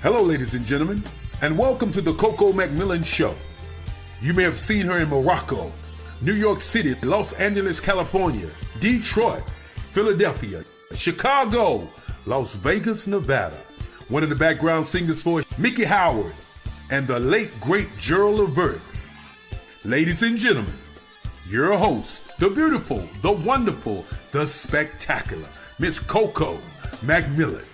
Hello, ladies and gentlemen, and welcome to the Coco McMillan Show. You may have seen her in Morocco, New York City, Los Angeles, California, Detroit, Philadelphia, Chicago, Las Vegas, Nevada. One of the background singers for Mickey Howard and the late, great Gerald Levert. Ladies and gentlemen, your host, the beautiful, the wonderful, the spectacular, Miss Coco McMillan.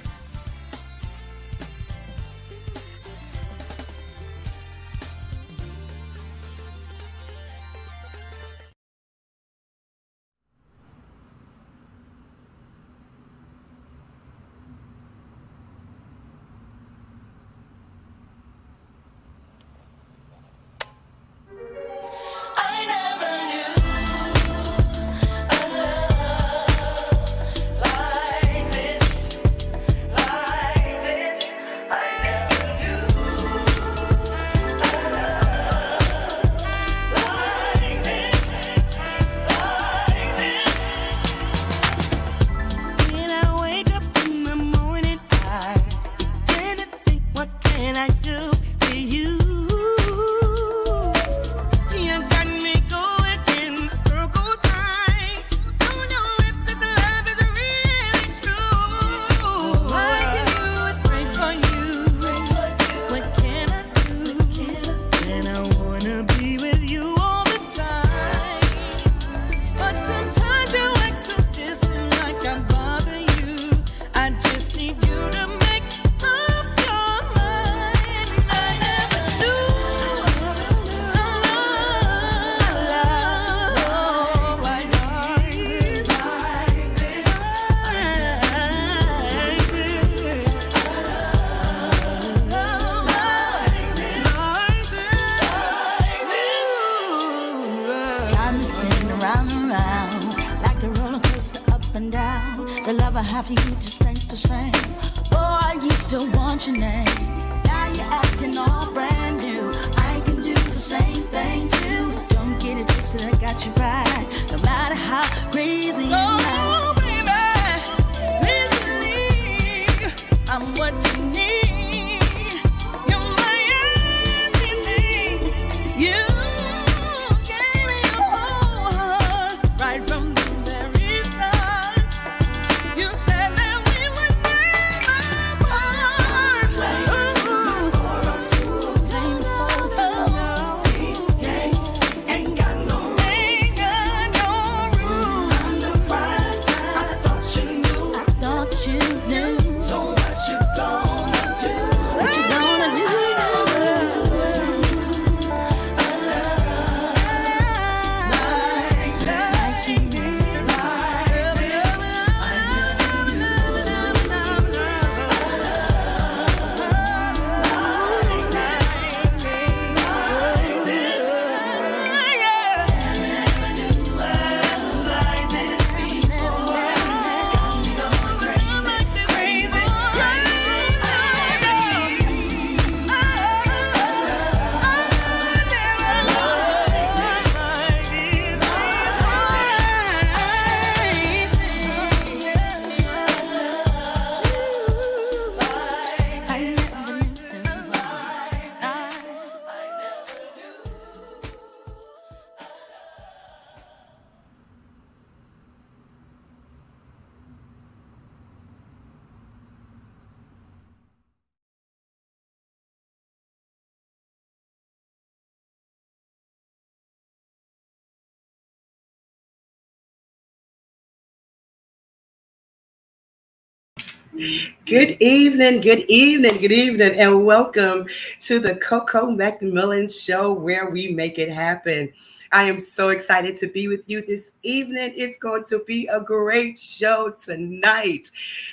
Good evening, good evening, good evening, and welcome to the Coco McMillan Show where we make it happen. I am so excited to be with you this evening. It's going to be a great show tonight.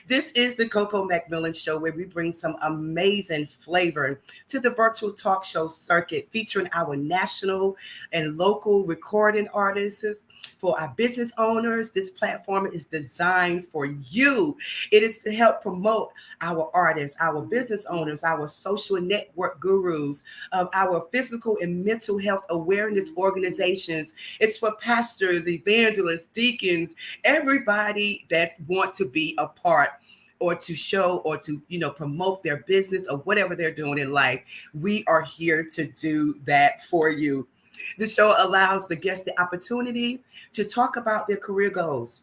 This is the Coco McMillan Show where we bring some amazing flavor to the virtual talk show circuit featuring our national and local recording artists. For our business owners, this platform is designed for you. It is to help promote our artists, our business owners, our social network gurus, our physical and mental health awareness organizations. It's for pastors, evangelists, deacons, everybody that want to be a part. or to show or to promote their business or whatever they're doing in life, we are here to do that for you. The show allows the guests the opportunity to talk about their career goals,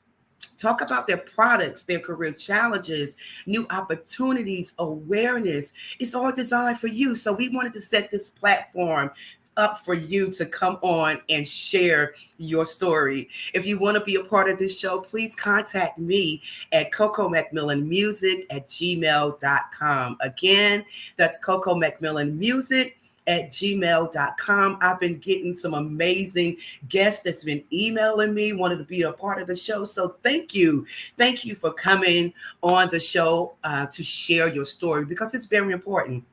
talk about their products, their career challenges, new opportunities, awareness. It's all designed for you. So we wanted to set this platform up for you to come on and share your story. If you want to be a part of this show, please contact me at Coco McMillan Music at gmail.com. Again, that's Coco McMillan Music at gmail.com. I've been getting some amazing guests that's been emailing me, wanted to be a part of the show. So thank you. Thank you for coming on the show to share your story, because it's very important.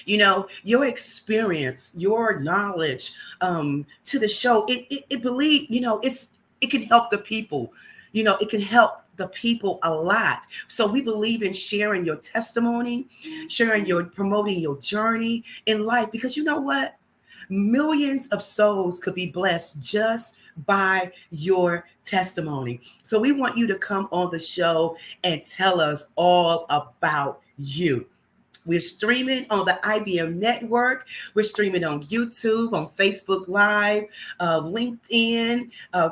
Your experience, your knowledge to the show, it can help the people. It can help the people a lot. So we believe in sharing your testimony, promoting your journey in life, because you know what? Millions of souls could be blessed just by your testimony. So we want you to come on the show and tell us all about you. We're streaming on the IBM network. We're streaming on YouTube, on Facebook Live, LinkedIn,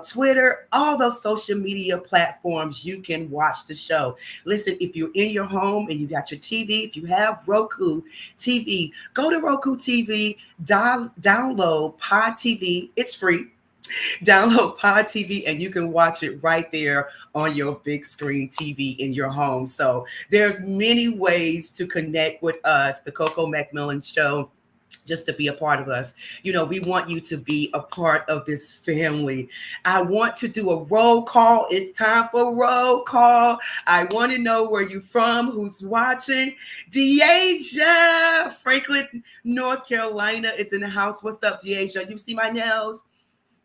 Twitter, all those social media platforms. You can watch the show. Listen, if you're in your home and you got your TV, if you have Roku TV, go to Roku TV, download Pod TV. It's free. Download Pod TV and you can watch it right there on your big screen TV in your home. So there's many ways to connect with us, the Coco McMillan Show, just to be a part of us. We want you to be a part of this family. I want to do a roll call. It's time for roll call. I want to know where you're from, who's watching. Deasia, Franklin, North Carolina is in the house. What's up, Deasia? You see my nails?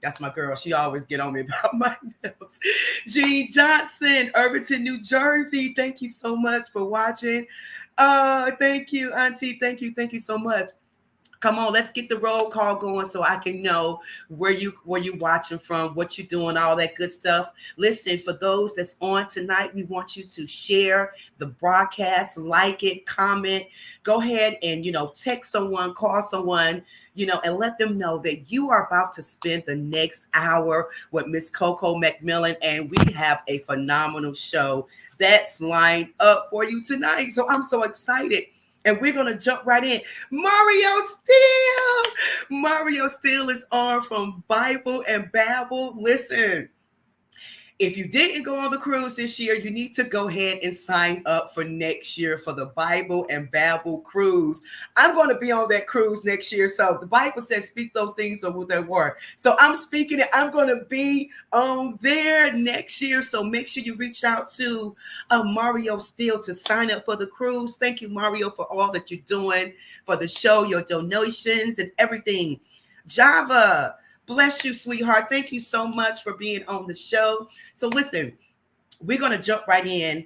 That's my girl. She always get on me about my nails. Jean Johnson, Irvington, New Jersey. Thank you so much for watching. Thank you, Auntie. Thank you so much. Come on, let's get the roll call going so I can know where you watching from, what you're doing, all that good stuff. Listen, for those that's on tonight, we want you to share the broadcast, like it, comment. Go ahead and, text someone, call someone, and let them know that you are about to spend the next hour with Miss Coco McMillan, and we have a phenomenal show that's lined up for you tonight. So I'm so excited. And we're going to jump right in. Mario Steele is on from Bible and Babble. Listen, if you didn't go on the cruise this year, you need to go ahead and sign up for next year for the Bible and Babble cruise. I'm going to be on that cruise next year. So the Bible says, speak those things of what they were. So I'm speaking it. I'm going to be on there next year. So make sure you reach out to Mario Steele to sign up for the cruise. Thank you, Mario, for all that you're doing for the show, your donations and everything. Java, bless you, sweetheart. Thank you so much for being on the show. So listen, we're going to jump right in.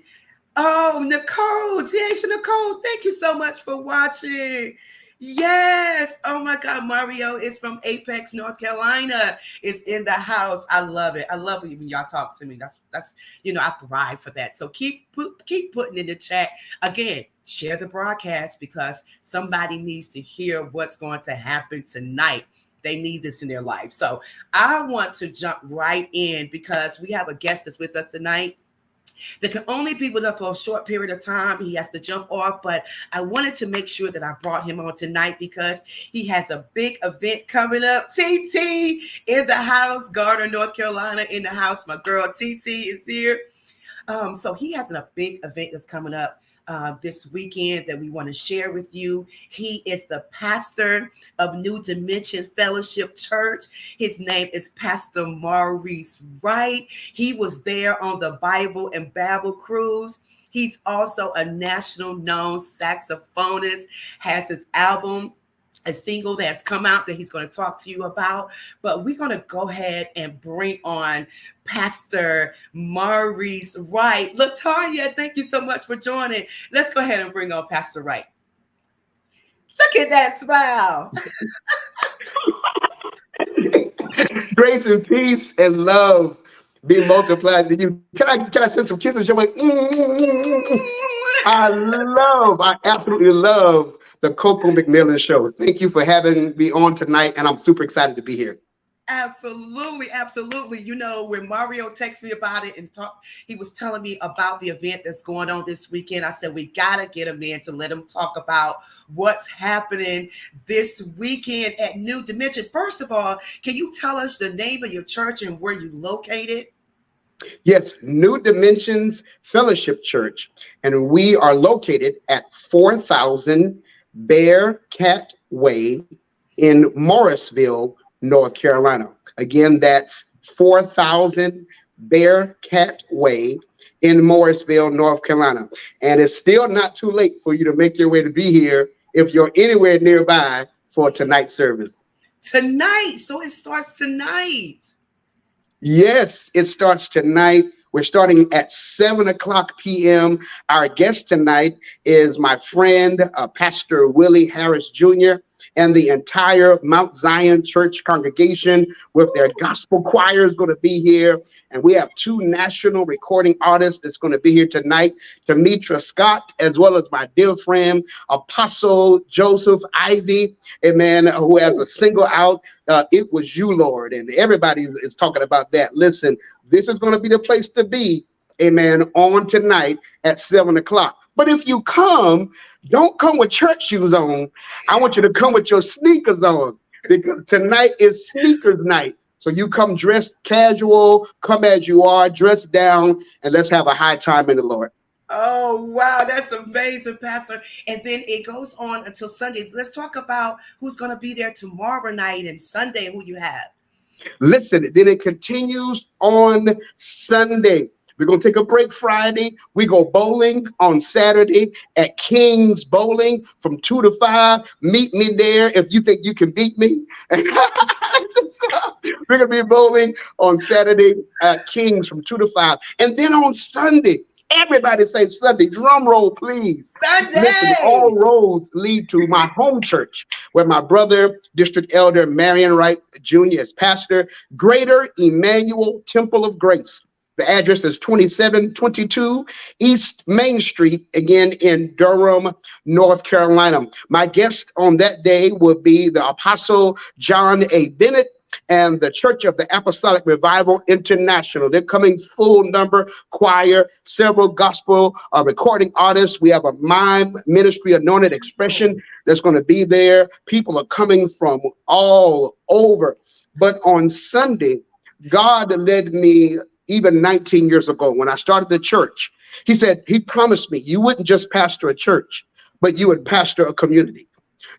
Oh, Nicole, Nicole, thank you so much for watching. Yes. Oh my God. Mario is from Apex, North Carolina. Is in the house. I love it. I love it when y'all talk to me. That's I thrive for that. So keep putting in the chat. Again, share the broadcast because somebody needs to hear what's going to happen tonight. They need this in their life. So I want to jump right in because we have a guest that's with us tonight that can only be with us for a short period of time. He has to jump off, but I wanted to make sure that I brought him on tonight because he has a big event coming up. TT in the house, Garner, North Carolina in the house. My girl TT is here. So he has a big event that's coming up this weekend that we want to share with you. He is the pastor of New Dimension Fellowship Church. His name is Pastor Maurice Wright. He was there on the Bible and Babble cruise. He's also a national known saxophonist, has his album, a single that's come out that he's going to talk to you about. But we're going to go ahead and bring on Pastor Maurice Wright. Latonya, thank you so much for joining. Let's go ahead and bring on Pastor Wright. Look at that smile. Grace and peace and love be multiplied to you. Can I send some kisses your way? I absolutely love the Coco McMillan show. Thank you for having me on tonight, and I'm super excited to be here. Absolutely, absolutely. You know, when Mario texted me about it and he was telling me about the event that's going on this weekend. I said, we gotta get him in to let him talk about what's happening this weekend at New Dimension. First of all, can you tell us the name of your church and where you located? Yes, New Dimensions Fellowship Church, and we are located at 4000 Bear Cat Way in Morrisville, North Carolina. Again, that's 4000 Bear Cat Way in Morrisville, North Carolina. And it's still not too late for you to make your way to be here if you're anywhere nearby for tonight's service. Tonight. So it starts tonight. Yes, it starts tonight. We're starting at 7 o'clock p.m. Our guest tonight is my friend, Pastor Willie Harris Jr., and the entire Mount Zion Church congregation with their gospel choir is going to be here. And we have two national recording artists that's going to be here tonight, Demetra Scott, as well as my dear friend, Apostle Joseph Ivy, amen, who has a single out, It Was You, Lord. And everybody is talking about that. Listen, this is going to be the place to be, amen, on tonight at 7 o'clock. But if you come, don't come with church shoes on. I want you to come with your sneakers on, because tonight is sneakers night. So you come dressed casual, come as you are, dress down, and let's have a high time in the Lord. Oh, wow. That's amazing, Pastor. And then it goes on until Sunday. Let's talk about who's going to be there tomorrow night and Sunday, who you have. Listen, then it continues on Sunday. We're going to take a break Friday. We go bowling on Saturday at King's Bowling from 2 to 5. Meet me there if you think you can beat me. We're going to be bowling on Saturday at King's from 2 to 5. And then on Sunday, everybody say Sunday. Drum roll, please. Sunday. Listen, all roads lead to my home church, where my brother, District Elder Marion Wright Jr. is pastor, Greater Emmanuel Temple of Grace. The address is 2722 East Main Street, again in Durham, North Carolina. My guest on that day will be the Apostle John A. Bennett and the Church of the Apostolic Revival International. They're coming full number, choir, several gospel recording artists. We have a mime ministry, Anointed Expression, that's going to be there. People are coming from all over. But on Sunday, God led me, even 19 years ago, when I started the church. He said, he promised me you wouldn't just pastor a church, but you would pastor a community.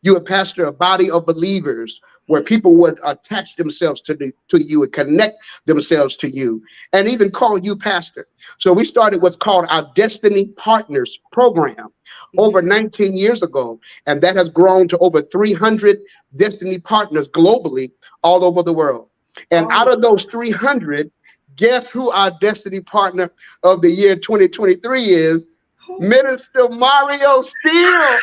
You would pastor a body of believers where people would attach themselves to you and connect themselves to you, and even call you pastor. So we started what's called our Destiny Partners program over 19 years ago, and that has grown to over 300 Destiny Partners globally, all over the world. And out of those 300, guess who our Destiny Partner of the year 2023 is? Minister Mario Steele.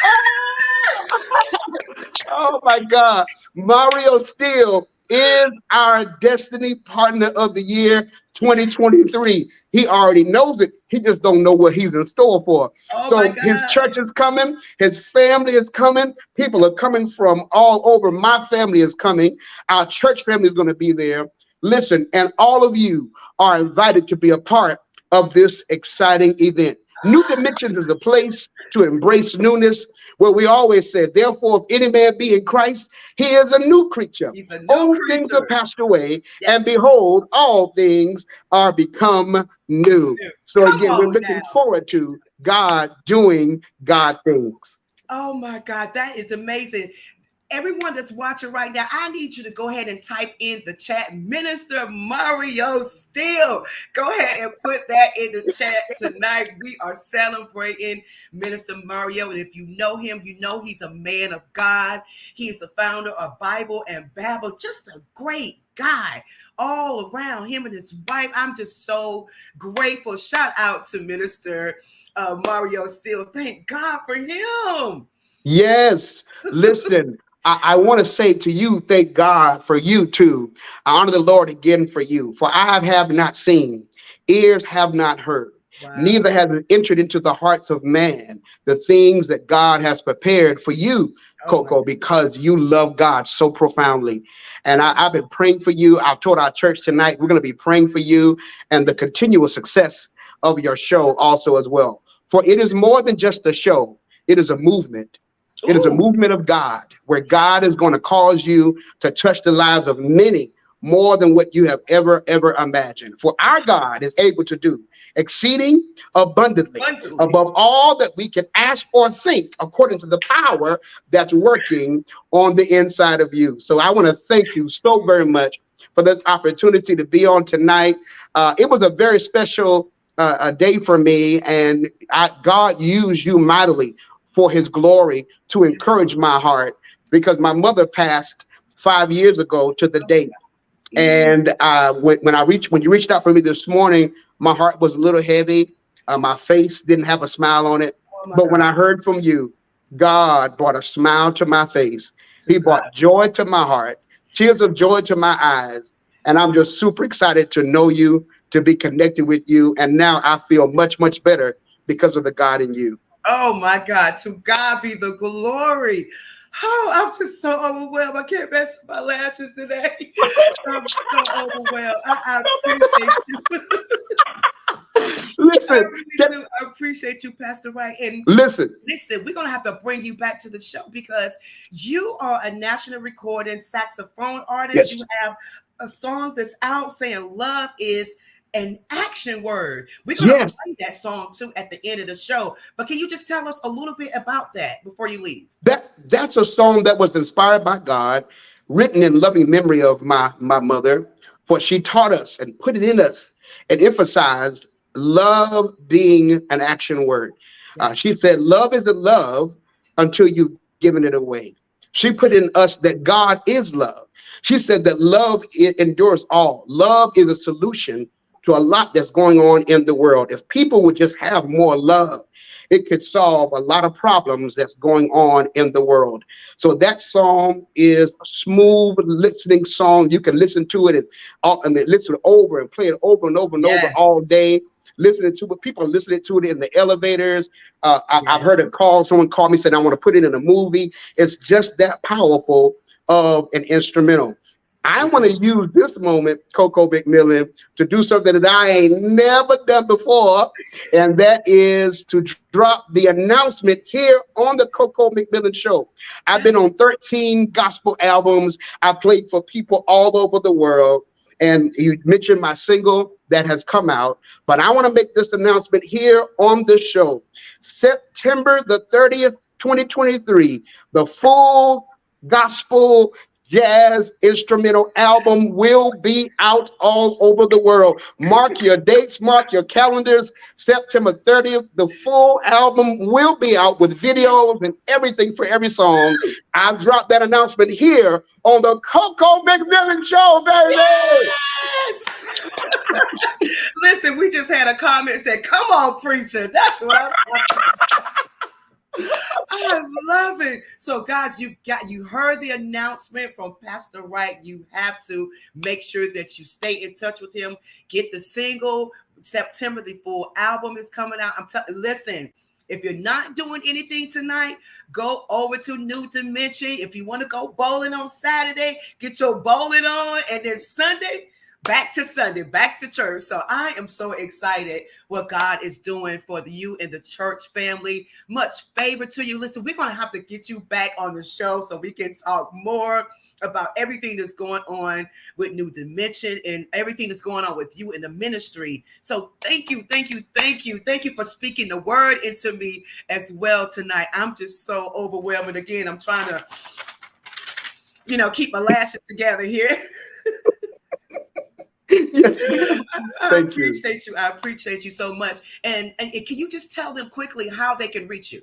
Oh my God. Mario Steele is our Destiny Partner of the year 2023. He already knows it. He just don't know what he's in store for. So his church is coming. His family is coming. People are coming from all over. My family is coming. Our church family is going to be there. Listen, and all of you are invited to be a part of this exciting event. New Dimensions is a place to embrace newness, where we always said, therefore, if any man be in Christ, he is a new creature. Old things are passed away, and behold, all things are become new. So again, we're looking forward to God doing God things. Oh my God, that is amazing. Everyone that's watching right now, I need you to go ahead and type in the chat, Minister Mario Steele. Go ahead and put that in the chat tonight. We are celebrating Minister Mario. And if you know him, you know he's a man of God. He is the founder of Bible and Babel. Just a great guy all around, him and his wife. I'm just so grateful. Shout out to Minister Mario Steele. Thank God for him. Yes. Listen. I want to say to you, thank God for you too. I honor the Lord again for you. For eyes have not seen, ears have not heard, Wow. neither has it entered into the hearts of man the things that God has prepared for you, Oh my Coco, because you love God so profoundly. And I've been praying for you. I've told our church tonight we're going to be praying for you and the continual success of your show also as well. For it is more than just a show, it is a movement. It is a Ooh. movement of God where God is going to cause you to touch the lives of many more than what you have ever imagined. For our God is able to do exceeding abundantly Abundantly. above all that we can ask or think, according to the power that's working on the inside of you. So I want to thank you so very much for this opportunity to be on tonight. It was a very special a day for me, and God used you mightily for his glory to encourage my heart, because my mother passed 5 years ago to the date. Mm. And when you reached out for me this morning, my heart was a little heavy. My face didn't have a smile on it. Oh my But when God. I heard from you, God brought a smile to my face. To He God. brought joy to my heart, tears of joy to my eyes. And I'm just super excited to know you, to be connected with you. And now I feel much better because of the God in you. Oh my God. To God be the glory. Oh, I'm just so overwhelmed. I can't mess with my lashes today. I'm so overwhelmed. I appreciate you. I Listen, really do. I appreciate you, Pastor Wright. And listen. listen, we're going to have to bring you back to the show because you are a national recording saxophone artist. Yes, You have a song that's out saying love is an action word. We're going to yes. play that song too at the end of the show. But can you just tell us a little bit about that before you leave? That's a song that was inspired by God, written in loving memory of my mother, for she taught us and put it in us and emphasized love being an action word. Yes. She said, "Love isn't love until you've given it away." She put in us that God is love. She said that love endures all. Love is a solution to a lot that's going on in the world. If people would just have more love, it could solve a lot of problems that's going on in the world. So that song is a smooth listening song. You can listen to it and then listen over and play it over and over and over Yes. all day. Listening to it, people are listening to it in the elevators. I've Yes. heard it called. Someone called me, said I want to put it in a movie. It's just that powerful of an instrumental. I want to use this moment, Coco McMillan, to do something that I ain't never done before, and that is to drop the announcement here on the Coco McMillan Show. I've been on 13 gospel albums. I played for people all over the world, and you mentioned my single that has come out, but I want to make this announcement here on the show. September the 30th, 2023, the full gospel jazz instrumental album will be out all over the world. Mark your dates, mark your calendars. September 30th, the full album will be out with videos and everything for every song. I've dropped that announcement here on the Coco McMillan Show, baby. Yes! Listen, we just had a comment that said, "Come on, preacher." That's what I'm I love it. So, guys, you heard the announcement from Pastor Wright. You have to make sure that you stay in touch with him. Get the single. September, the full album is coming out. Listen. If you're not doing anything tonight, go over to New Dimension. If you want to go bowling on Saturday, get your bowling on, and then Sunday, back to church. So I am so excited what God is doing for you and the church family. Much favor to you. Listen, we're going to have to get you back on the show so we can talk more about everything that's going on with New Dimension and everything that's going on with you in the ministry. So thank you for speaking the word into me as well tonight. I'm just so overwhelmed. And again, I'm trying to, keep my lashes together here. Yes, thank you. I appreciate you so much. And can you just tell them quickly how they can reach you?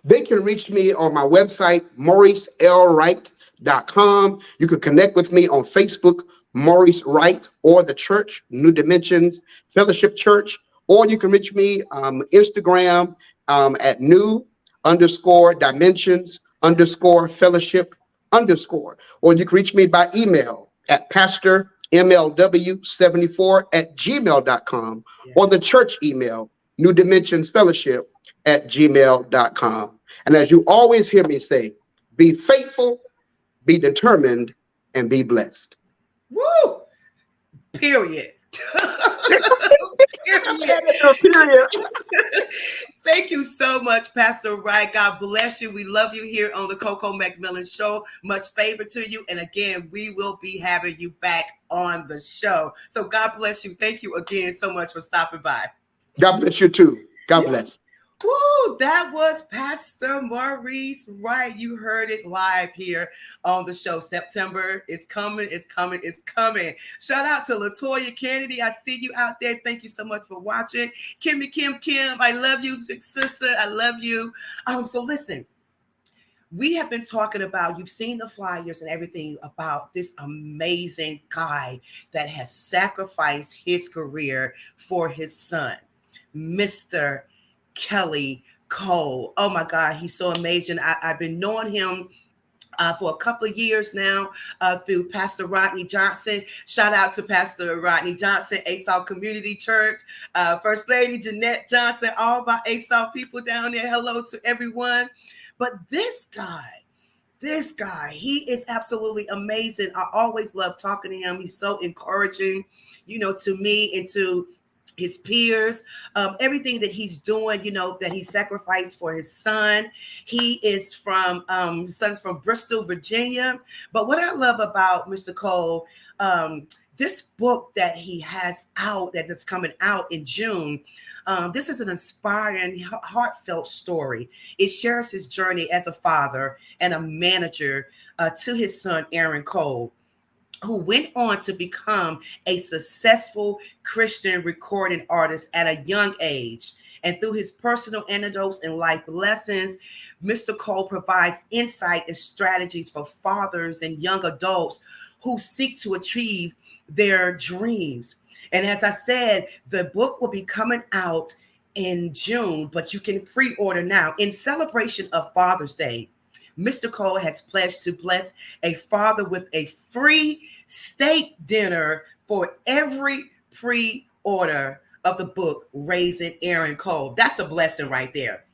They can reach me on my website, MauriceLWright.com. You can connect with me on Facebook, Maurice Wright, or the church, New Dimensions Fellowship Church, or you can reach me Instagram at new_dimensions_fellowship _, or you can reach me by email at pastormlw74@gmail.com, or the church email, New Dimensions Fellowship @gmail.com. And as you always hear me say, be faithful, be determined, and be blessed. Woo! Period. Period. Thank you so much, Pastor Wright. God bless you. We love you here on the Coco McMillan Show. Much favor to you. And again, we will be having you back on the show. So God bless you. Thank you again so much for stopping by. God bless you too. God bless. Woo, that was Pastor Maurice Wright. You heard it live here on the show. September is coming, it's coming, it's coming. Shout out to LaToya Kennedy. I see you out there. Thank you so much for watching. Kim, I love you, big sister. I love you. So listen, we have been talking about, you've seen the flyers and everything about this amazing guy that has sacrificed his career for his son, Mr. Kelly Cole. Oh my God, he's so amazing. I've been knowing him for a couple of years now through Pastor Rodney Johnson. Shout out to Pastor Rodney Johnson, ASAL Community Church, First Lady Jeanette Johnson, all my ASAL people down there. Hello to everyone. But this guy, he is absolutely amazing. I always love talking to him. He's so encouraging, to me and to his peers, everything that he's doing, that he sacrificed for his son. He is from, his son's from Bristol, Virginia. But what I love about Mr. Cole, this book that he has out, that is coming out in June, this is an inspiring, heartfelt story. It shares his journey as a father and a manager to his son, Aaron Cole, who went on to become a successful Christian recording artist at a young age. And through his personal anecdotes and life lessons, Mr. Cole provides insight and strategies for fathers and young adults who seek to achieve their dreams. And as I said, the book will be coming out in June, but you can pre-order now in celebration of Father's Day. Mr. Cole has pledged to bless a father with a free steak dinner for every pre-order of the book, Raising Aaron Cole. That's a blessing right there.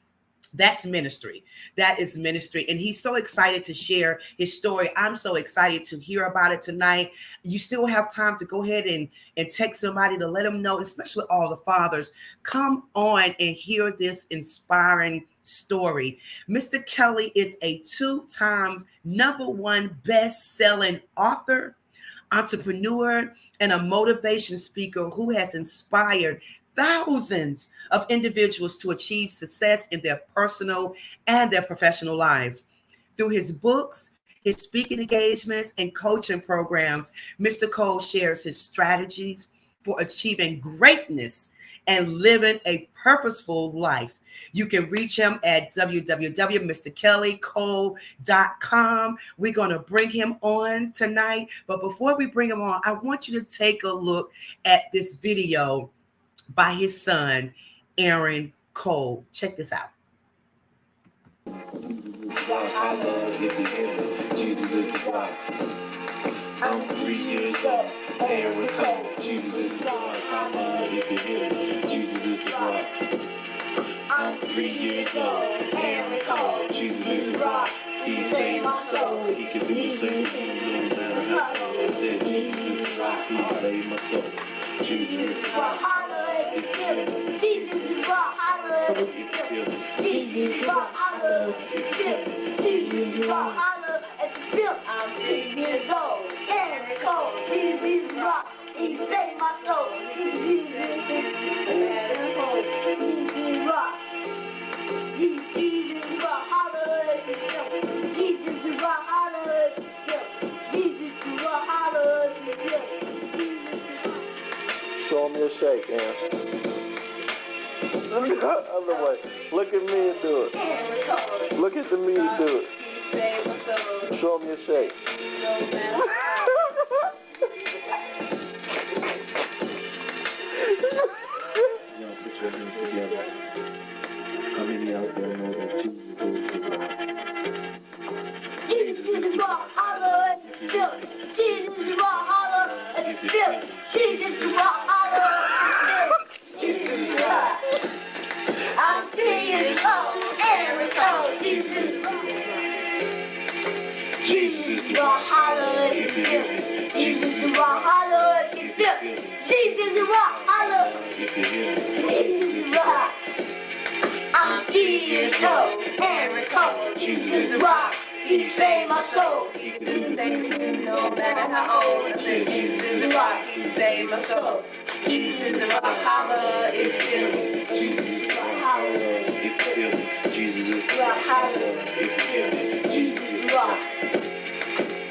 That's ministry. That is ministry. And he's so excited to share his story. I'm so excited to hear about it tonight. You still have time to go ahead and text somebody to let them know, especially all the fathers. Come on and hear this inspiring story. Mr. Kelly is a 2-time #1 best-selling author, entrepreneur, and a motivation speaker who has inspired thousands of individuals to achieve success in their personal and their professional lives. Through his books, his speaking engagements, and coaching programs, Mr. Cole shares his strategies for achieving greatness and living a purposeful life. You can reach him at www.mrkellycole.com. We're going to bring him on tonight. But before we bring him on, I want you to take a look at this video by his son, Aaron Cole. Check this out. I'm 3 years old, Aaron Cole. Jesus is the rock. Jesus is the rock. I'm 3 years old, Aaron Cole. Jesus is the rock. He saved my soul. He can do the same thing no matter how long. I said Jesus is the rock. He saved my soul. Jesus is the rock. Jesus is the rock. Jesus is the rock. Jesus is the rock. I'm 3 years old, Aaron Cole. Jesus is the rock. He saved my soul. Jesus is Aaron Cole. Jesus is the rock. Jesus is the rock. Hallelujah. Jesus is the rock. Hallelujah. Jesus is the rock. Hallelujah. Show me a shake, Aaron. Other way. Look at me and do it. Look at me and do it. Show me a shake. Put your hands together. How many out there know that Jesus is the rock? Jesus is the rock. years old, Aaron Cole, Jesus is the rock. He saved my soul. He can save me no matter how old. I said Jesus is the rock. He saved my soul. Jesus is the rock. Holla if you feel me. Jesus is the rock. Holla if you feel me. Jesus is the rock. Holla if you feel me. Jesus is the rock.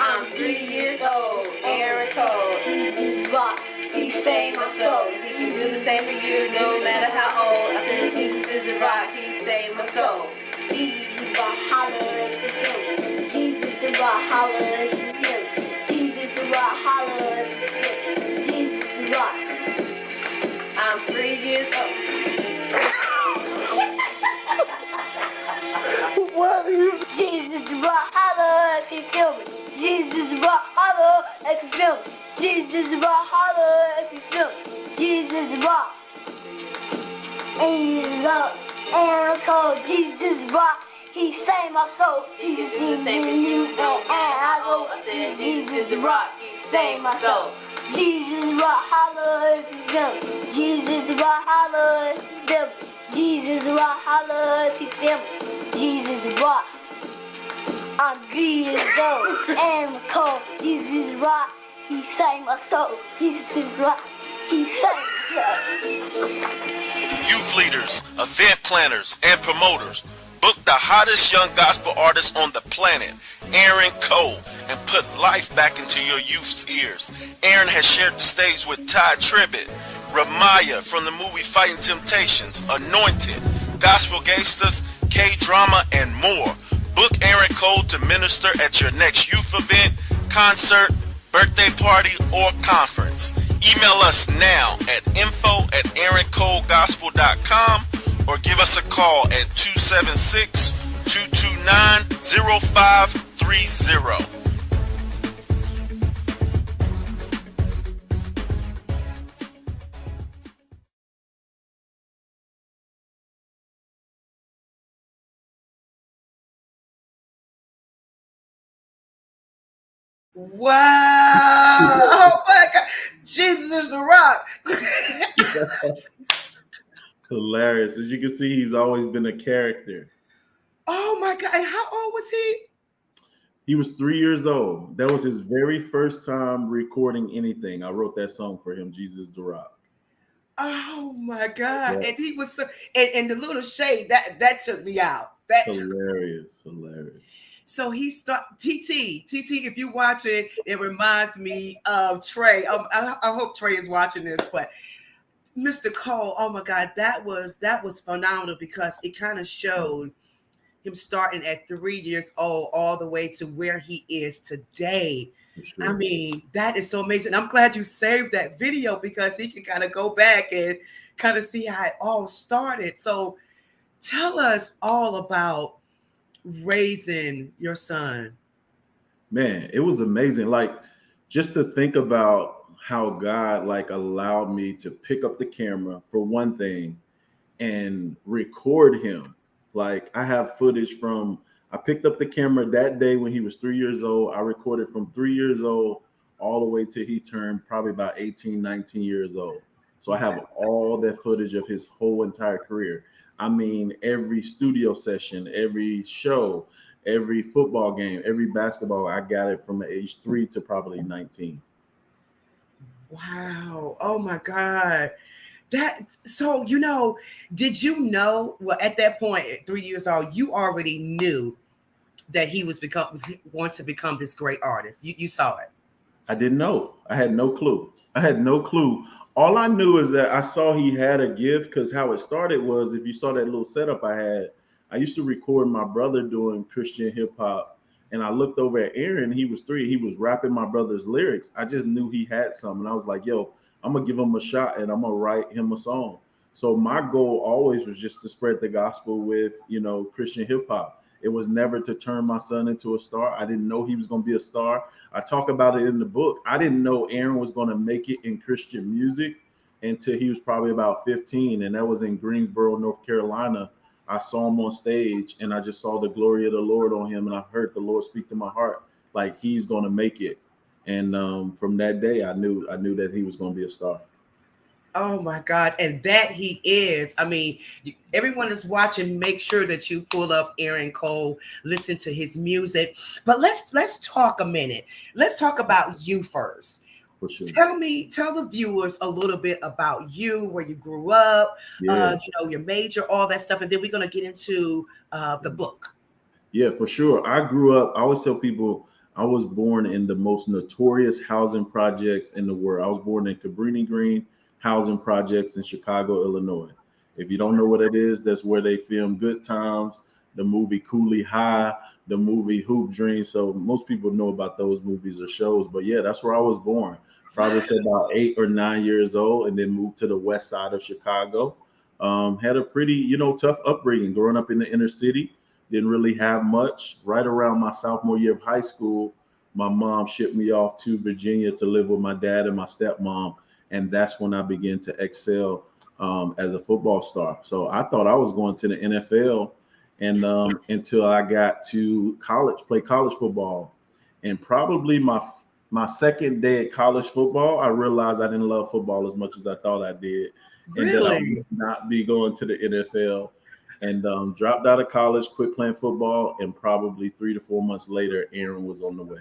I'm 3 years old, Aaron Cole. Jesus is the rock. He saved my soul. He can do the same for you no matter how old. I said Jesus is the rock. He saved my soul. Jesus is the rock. Holla if you feel me. Jesus is the rock. Holla if you feel me. Jesus is the rock. Holla if you feel me. Jesus is the rock. I'm 3 years old. What are you? Jesus is the rock. Holla if you feel me. Jesus is the rock. Holla if you feel me. Jesus is the rock. Holla if you feel me. Jesus is the rock. And love, Aaron Cole. Jesus is the rock. He saved my soul. Jesus is the same as you and I go. I said Jesus is the rock. He saved my soul. Jesus is the rock. Holla if you feel me. Jesus is the rock. Holla if you feel me. Jesus is the rock. Holla if you feel me. Jesus is the rock. I'm 3 years old, Aaron Cole. Jesus is the rock. He saved my soul. Jesus is the rock. He saved my soul. Youth leaders, event planners, and promoters, book the hottest young gospel artist on the planet, Aaron Cole, and put life back into your youth's ears. Aaron has shared the stage with Ty Tribbett, Ramaya from the movie Fighting Temptations, Anointed, Gospel Gangsters, K-Drama, and more. Book Aaron Cole to minister at your next youth event, concert, birthday party, or conference. Email us now at info@aaroncolegospel.com or give us a call at 276-229-0530. Wow. Oh my God. Jesus is the rock. Hilarious. As you can see, he's always been a character. Oh my God. And how old was he? He was 3 years old. That was his very first time recording anything. I wrote that song for him, Jesus the Rock. Oh my God. Yeah. And he was so, and the little shade that took me out. That Hilarious. So he TT, if you watch it, it reminds me of Trey. I hope Trey is watching this, but Mr. Cole, oh my God, that was phenomenal because it kind of showed him starting at 3 years old all the way to where he is today. Sure. I mean, that is so amazing. I'm glad you saved that video because he can kind of go back and kind of see how it all started. So tell us all about raising your son. Man, it was amazing. Like, just to think about how God allowed me to pick up the camera for one thing and record him. Like, I have footage from, I picked up the camera that day when he was 3 years old. I recorded from 3 years old all the way till he turned probably about 18, 19 years old. So I have all that footage of his whole entire career. I mean, every studio session, every show, every football game, every basketball, I got it from age 3 to probably 19. Wow. Oh my God. So, did you know, well, at that point, at 3 years old, you already knew that he was going to become this great artist. You saw it. I didn't know. I had no clue. All I knew is that I saw he had a gift, because how it started was, if you saw that little setup I had, I used to record my brother doing Christian hip hop, and I looked over at Aaron. He was 3. He was rapping my brother's lyrics. I just knew he had something. I was like, yo, I'm going to give him a shot and I'm going to write him a song. So my goal always was just to spread the gospel with, Christian hip hop. It was never to turn my son into a star. I didn't know he was going to be a star. I talk about it in the book. I didn't know Aaron was going to make it in Christian music until he was probably about 15. And that was in Greensboro, North Carolina. I saw him on stage and I just saw the glory of the Lord on him. And I heard the Lord speak to my heart, like, he's going to make it. And from that day, I knew that he was going to be a star. Oh my God. And that he is. I mean, everyone is watching. Make sure that you pull up Aaron Cole, listen to his music. But let's talk a minute. Let's talk about you first. For sure. Tell the viewers a little bit about you, where you grew up, Yeah. your major, all that stuff, and then we're gonna get into the book. Yeah, for sure. I grew up, I always tell people I was born in the most notorious housing projects in the world. I was born in Cabrini Green housing projects in Chicago, Illinois. If you don't know what it is, that's where they filmed Good Times, the movie Cooley High, the movie Hoop Dreams. So most people know about those movies or shows. But yeah, that's where I was born, probably to about 8 or 9 years old, and then moved to the west side of Chicago. Had a pretty, tough upbringing growing up in the inner city. Didn't really have much. Right around my sophomore year of high school, my mom shipped me off to Virginia to live with my dad and my stepmom. And that's when I began to excel as a football star. So I thought I was going to the NFL, and until I got to college, play college football. And probably my second day at college football, I realized I didn't love football as much as I thought I did, and that I Really? would not be going to the NFL. And dropped out of college, quit playing football, and probably 3 to 4 months later, Aaron was on the way.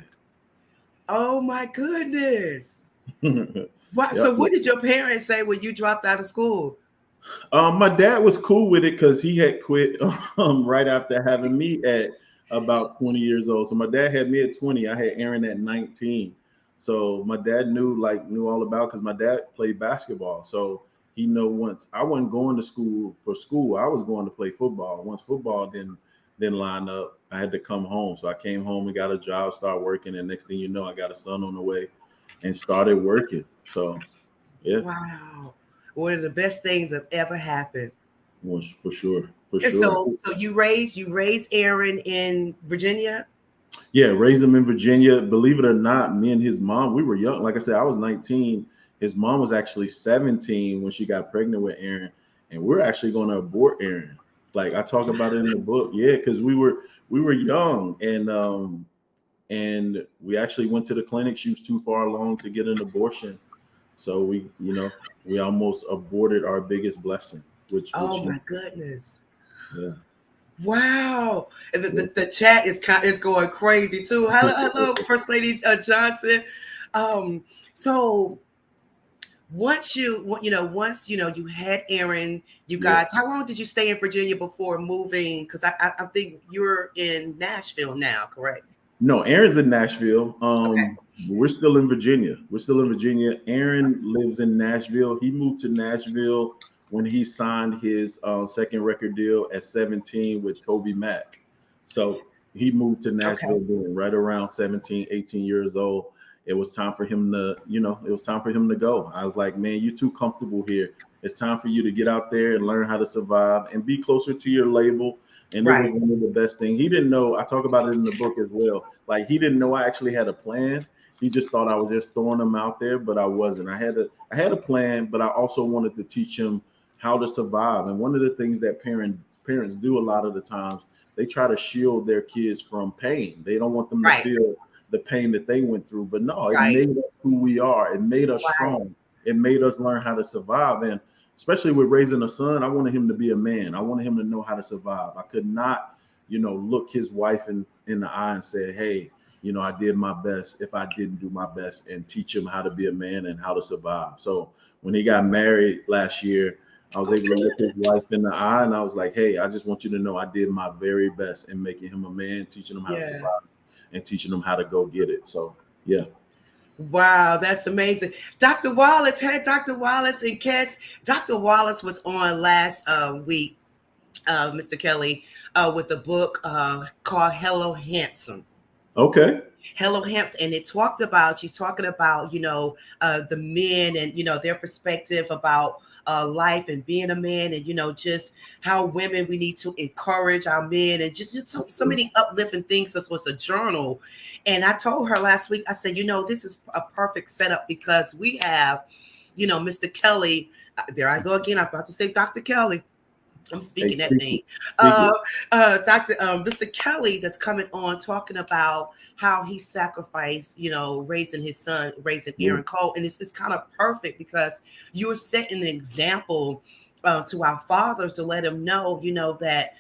Oh my goodness. What? Yep. So what did your parents say when you dropped out of school? My dad was cool with it because he had quit right after having me at about 20 years old. So my dad had me at 20. I had Aaron at 19. So my dad knew all about, because my dad played basketball. So he know once I wasn't going to school for school, I was going to play football. Once football didn't line up, I had to come home. So I came home and got a job, started working, and next thing you know, I got a son on the way and started working. So yeah. Wow. One of the best things that ever happened. Was for sure, for And sure. so you raised Aaron in Virginia? Yeah, raised him in Virginia. Believe it or not, me and his mom, we were young. Like I said, I was 19. His mom was actually 17 when she got pregnant with Aaron, and we're actually going to abort Aaron. Like I talk about it in the book. Yeah, because we were young, and we actually went to the clinic. She was too far along to get an abortion, so we almost aborted our biggest blessing, which Oh my goodness. yeah. Wow. And the chat is going crazy too. Hello, First Lady Johnson. So once you had Aaron, you guys, how long did you stay in Virginia before moving? Because I think you're in Nashville now, correct? No, Aaron's in Nashville. Okay. We're still in Virginia. We're still in Virginia. Aaron lives in Nashville. He moved to Nashville when he signed his second record deal at 17 with Toby Mac. So he moved to Nashville then, right around 17, 18 years old. It was time for him to go. I was like, man, you're too comfortable here. It's time for you to get out there and learn how to survive and be closer to your label. And it was one of the best things. He didn't know, I talk about it in the book as well. Like he didn't know I actually had a plan. He just thought I was just throwing him out there, but I wasn't. I had a plan, but I also wanted to teach him how to survive. And one of the things that parents do a lot of the times, they try to shield their kids from pain. They don't want them to feel the pain that they went through. But no, it made us who we are. It made us strong. It made us learn how to survive. And especially with raising a son, I wanted him to be a man. I wanted him to know how to survive. I could not, look his wife in the eye and say, hey, I did my best if I didn't do my best, and teach him how to be a man and how to survive. So when he got married last year, I was able to look his wife in the eye, and I was like, hey, I just want you to know I did my very best in making him a man, teaching him how to survive, and teaching him how to go get it. So, yeah. Wow, that's amazing. Dr. Wallace, Dr. Wallace and Kes. Dr. Wallace was on last week, Mr. Kelly, with a book called Hello Handsome. Okay. Hello Handsome. And she's talking about, the men and, their perspective about life and being a man, and just how women, we need to encourage our men, and just so many uplifting things. This was a journal, and I told her last week, I said, this is a perfect setup, because we have, Mr. Kelly. There I go again. I'm about to say Dr. Kelly. I'm Hey, speaking that speak name. it. Speak it. Dr. Mr. Kelly that's coming on talking about how he sacrificed, raising his son, raising Yeah. Aaron Cole. And it's kind of perfect because you were setting an example to our fathers to let them know, that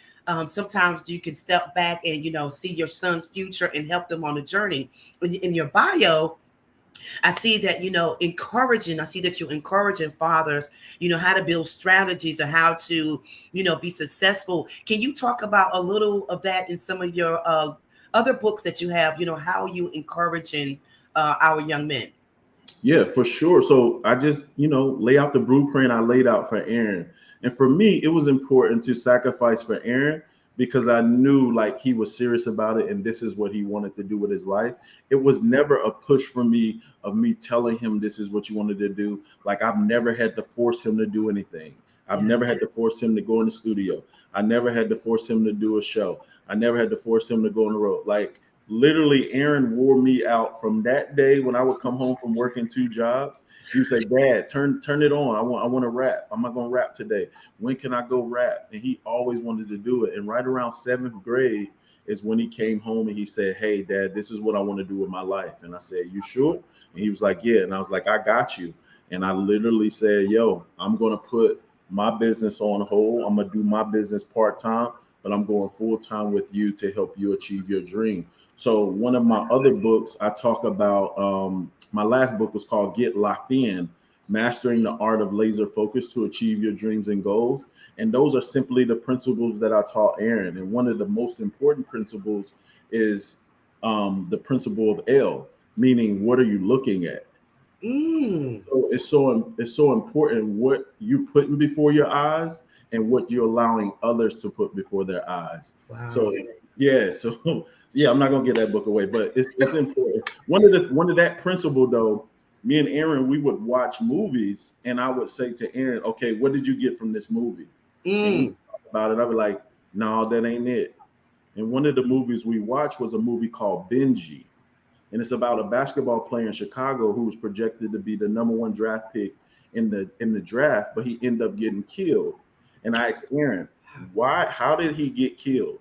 sometimes you can step back and, see your son's future and help them on the journey. In your bio, I see that, I see that you're encouraging fathers, how to build strategies and how to, be successful. Can you talk about a little of that in some of your other books that you have, how you encouraging our young men? Yeah, for sure. So I just, lay out the blueprint I laid out for Aaron. And for me, it was important to sacrifice for Aaron because I knew like he was serious about it and this is what he wanted to do with his life. It was never a push for me of me telling him this is what you wanted to do. Like I've never had to force him to do anything. I've Yeah. never had to force him to go in the studio. I never had to force him to do a show. I never had to force him to go on the road. Like literally, Aaron wore me out from that day when I would come home from working 2 jobs. He would say, "Dad, turn it on. I want to rap. I'm not gonna rap today. When can I go rap?" And he always wanted to do it. And right around 7th grade is when he came home and he said, "Hey, Dad, this is what I want to do with my life." And I said, "You sure?" And he was like, "Yeah." And I was like, "I got you." And I literally said, "Yo, I'm gonna put my business on hold. I'm gonna do my business part time, but I'm going full time with you to help you achieve your dream." So one of my other books, I talk about. My last book was called "Get Locked In: Mastering the Art of Laser Focus to Achieve Your Dreams and Goals." And those are simply the principles that I taught Aaron. And one of the most important principles is the principle of L, meaning what are you looking at? Mm. So it's so important what you putting before your eyes and what you're allowing others to put before their eyes. So Wow. yeah, so yeah, I'm not gonna get that book away, but it's important. One of that principle though, me and Aaron, we would watch movies and I would say to Aaron, okay, what did you get from this movie? And we Mm. would talk about it. I'd be like, no, that ain't it. And one of the movies we watched was a movie called Benji, and it's about a basketball player in Chicago who was projected to be the number one draft pick in the draft, but he ended up getting killed. And I asked Aaron, why? How did he get killed?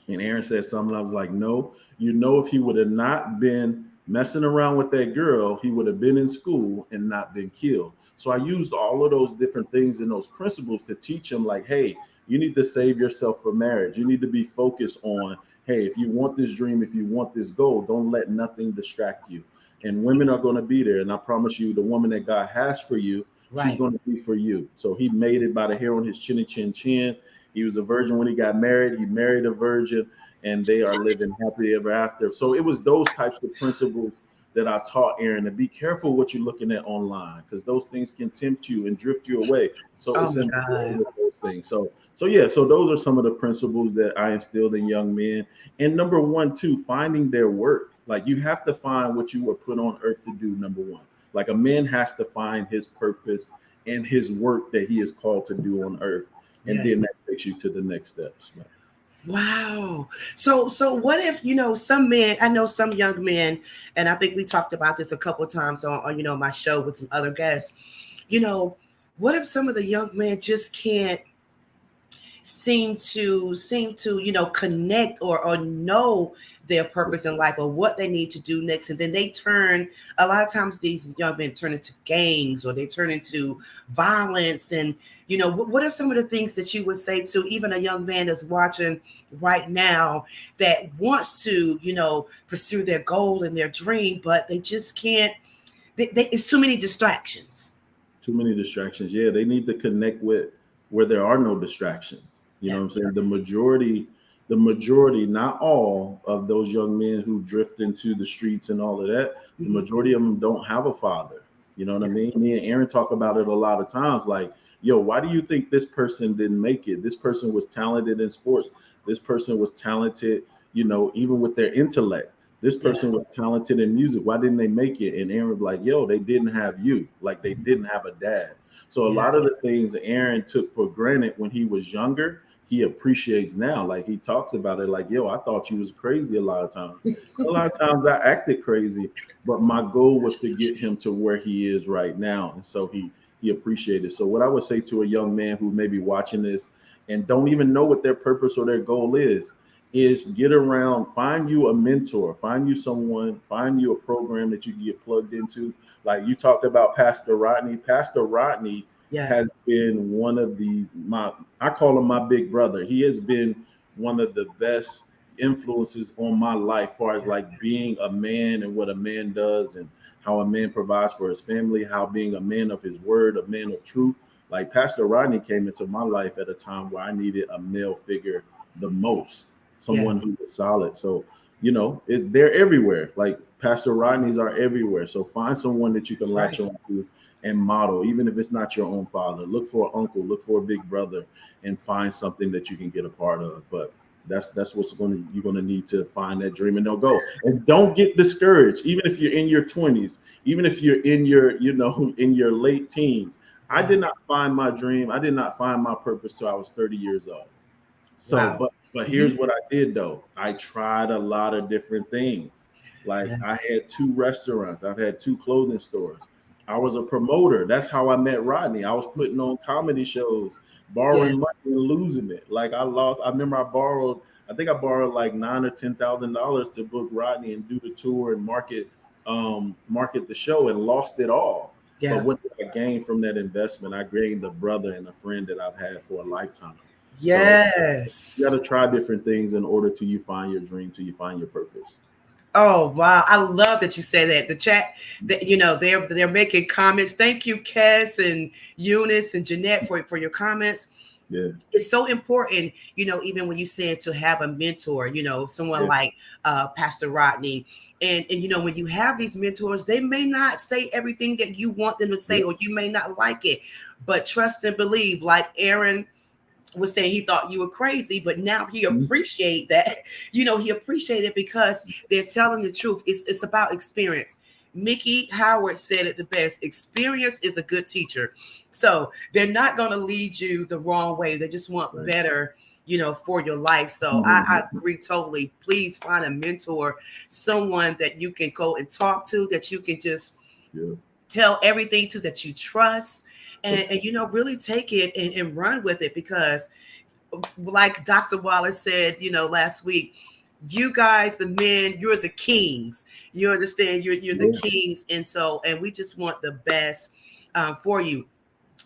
And Aaron said something. I was like, no, if he would have not been messing around with that girl, he would have been in school and not been killed. So I used all of those different things and those principles to teach him, like, hey, you need to save yourself for marriage. You need to be focused on, hey, if you want this dream, if you want this goal, don't let nothing distract you. And women are going to be there. And I promise you, the woman that God has for you, she's Right. going to be for you. So he made it by the hair on his chinny chin chin. He was a virgin when he got married. He married a virgin, and they are living happily ever after. So it was those types of principles that I taught Aaron to be careful what you're looking at online because those things can tempt you and drift you away. So Oh it's my important God. with those things. So yeah, so those are some of the principles that I instilled in young men. And number one, too, finding their work. Like you have to find what you were put on earth to do, number one. Like a man has to find his purpose and his work that he is called to do on earth. And Yes. then that takes you to the next steps. Wow. So what if, some men, I know some young men, and I think we talked about this a couple of times on my show with some other guests. You know, what if some of the young men just can't seem to connect or know their purpose in life or what they need to do next, and then they turn, a lot of times these young men turn into gangs or they turn into violence. And what are some of the things that you would say to even a young man that's watching right now that wants to pursue their goal and their dream, but they just can't, it's too many distractions. Too many distractions. Yeah, they need to connect with where there are no distractions. You know Yeah. what I'm saying? The majority, not all of those young men who drift into the streets and all of that, the Mhm. majority of them don't have a father. You know what I Yeah. mean? Me and Aaron talk about it a lot of times. Like, yo, why do you think this person didn't make it? This person was talented in sports. This person was talented, even with their intellect. This Yeah. person was talented in music. Why didn't they make it? And Aaron was like, yo, they didn't have you. Like they didn't have a dad. So a Yeah. lot of the things Aaron took for granted when he was younger, he appreciates now. Like he talks about it like, yo, I thought you was crazy a lot of times. A lot of times I acted crazy, but my goal was to get him to where he is right now. And so he appreciated. So what I would say to a young man who may be watching this and don't even know what their purpose or their goal is get around, find you a mentor, find you someone, find you a program that you can get plugged into. Like you talked about Pastor Rodney. Pastor Rodney Yeah. has been one of I call him my big brother. He has been one of the best influences on my life, as far as like being a man and what a man does and how a man provides for his family, how being a man of his word, a man of truth. Like Pastor Rodney came into my life at a time where I needed a male figure the most, someone who was solid. So, they're everywhere. Like Pastor Rodney's are everywhere. So find someone that you can latch on to and model, even if it's not your own father. Look for an uncle, look for a big brother, and find something that you can get a part of. But that's what's you're gonna need to find that dream, and they'll go. And don't get discouraged, even if you're in your 20s, even if you're in your, in your late teens. I did not find my dream. I did not find my purpose till I was 30 years old. So, but here's what I did though. I tried a lot of different things. Like I had 2 restaurants. I've had 2 clothing stores. I was a promoter. That's how I met Rodney. I was putting on comedy shows, borrowing money and losing it. Like I remember I think I borrowed like $9,000 or $10,000 to book Rodney and do the tour and market the show, and lost it all. Yeah. But what did I gain from that investment? I gained a brother and a friend that I've had for a lifetime. Yes. So you got to try different things in order till you find your dream, till you find your purpose. Oh wow, I love that you say that. The chat, they're making comments. Thank you, Kes and Eunice and Jeanette for your comments. Yeah, it's so important, even when you said to have a mentor, someone like Pastor Rodney. And when you have these mentors, they may not say everything that you want them to say, or you may not like it, but trust and believe, like Aaron was saying, he thought you were crazy, but now he appreciate that. He appreciated it because they're telling the truth. It's about experience. Mickey Howard said it the best. Experience is a good teacher. So they're not going to lead you the wrong way. They just want better, for your life. So I agree totally. Please find a mentor, someone that you can go and talk to, that you can just tell everything to, that you trust. And really take it and run with it, because like Dr. Wallace said, last week, you guys, the men, you're the kings. You understand? You're the kings. And we just want the best for you.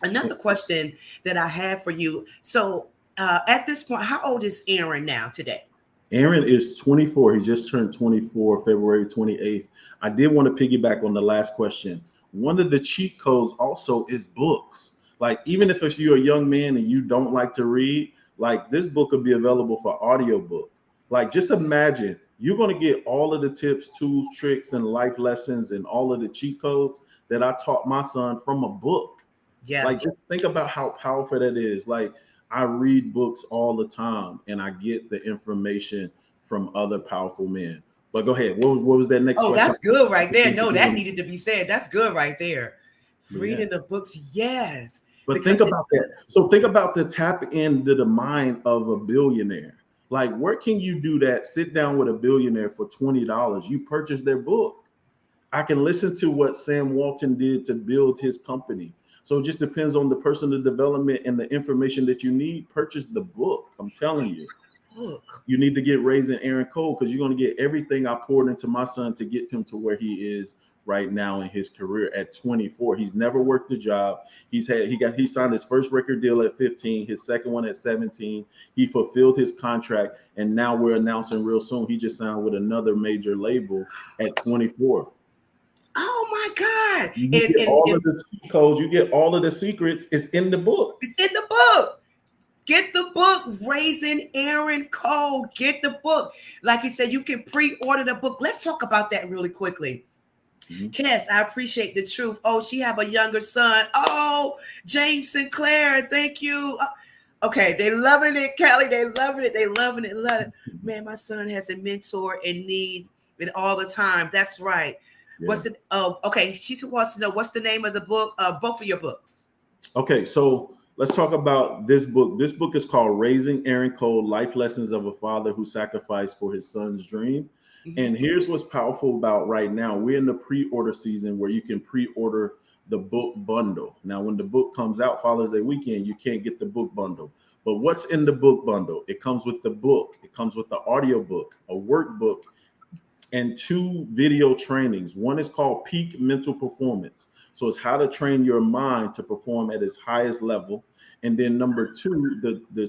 Another question that I have for you. So at this point, how old is Aaron now today? Aaron is 24. He just turned 24, February 28th. I did want to piggyback on the last question. One of the cheat codes also is books. Like, even if you're a young man and you don't like to read, like this book could be available for audiobook. Like, just imagine you're going to get all of the tips, tools, tricks, and life lessons and all of the cheat codes that I taught my son from a book. Yeah. Like, just think about how powerful that is. Like, I read books all the time and I get the information from other powerful men. But go ahead. What was that next question? That's good right there. No, that needed to be said. That's good right there. Reading the books, yes. But think about that. So think about the tap into the mind of a billionaire. Like, where can you do that? Sit down with a billionaire for $20. You purchase their book. I can listen to what Sam Walton did to build his company. So it just depends on the personal development and the information that you need. Purchase the book. I'm telling you. You need to get Raising Aaron Cole, because you're going to get everything I poured into my son to get him to where he is right now in his career at 24. He's never worked a job. He signed his first record deal at 15, his second one at 17. He fulfilled his contract, and now we're announcing real soon he just signed with another major label at 24. Oh my God. You get all of the codes, you get all of the secrets. It's in the book. It's in the book. Get the book, Raising Aaron Cole. Get the book. Like he said, you can pre-order the book. Let's talk about that really quickly. Kes, I appreciate the truth. Oh, she have a younger son. Oh, James Sinclair, thank you. Okay, they loving it, Kelly. They loving it. They loving it. Love it. Man, my son has a mentor in need it all the time. That's right. Yeah. Okay. She wants to know, what's the name of the book? Both of your books. Okay, so let's talk about this book. This book is called Raising Aaron Cole: Life Lessons of a Father Who Sacrificed for His Son's Dream. And here's what's powerful about right now. We're in the pre-order season where you can pre-order the book bundle. Now, when the book comes out Father's Day weekend, you can't get the book bundle. But what's in the book bundle? It comes with the book. It comes with the audio book, a workbook, and 2 video trainings. One is called Peak Mental Performance. So it's how to train your mind to perform at its highest level. And then number 2, the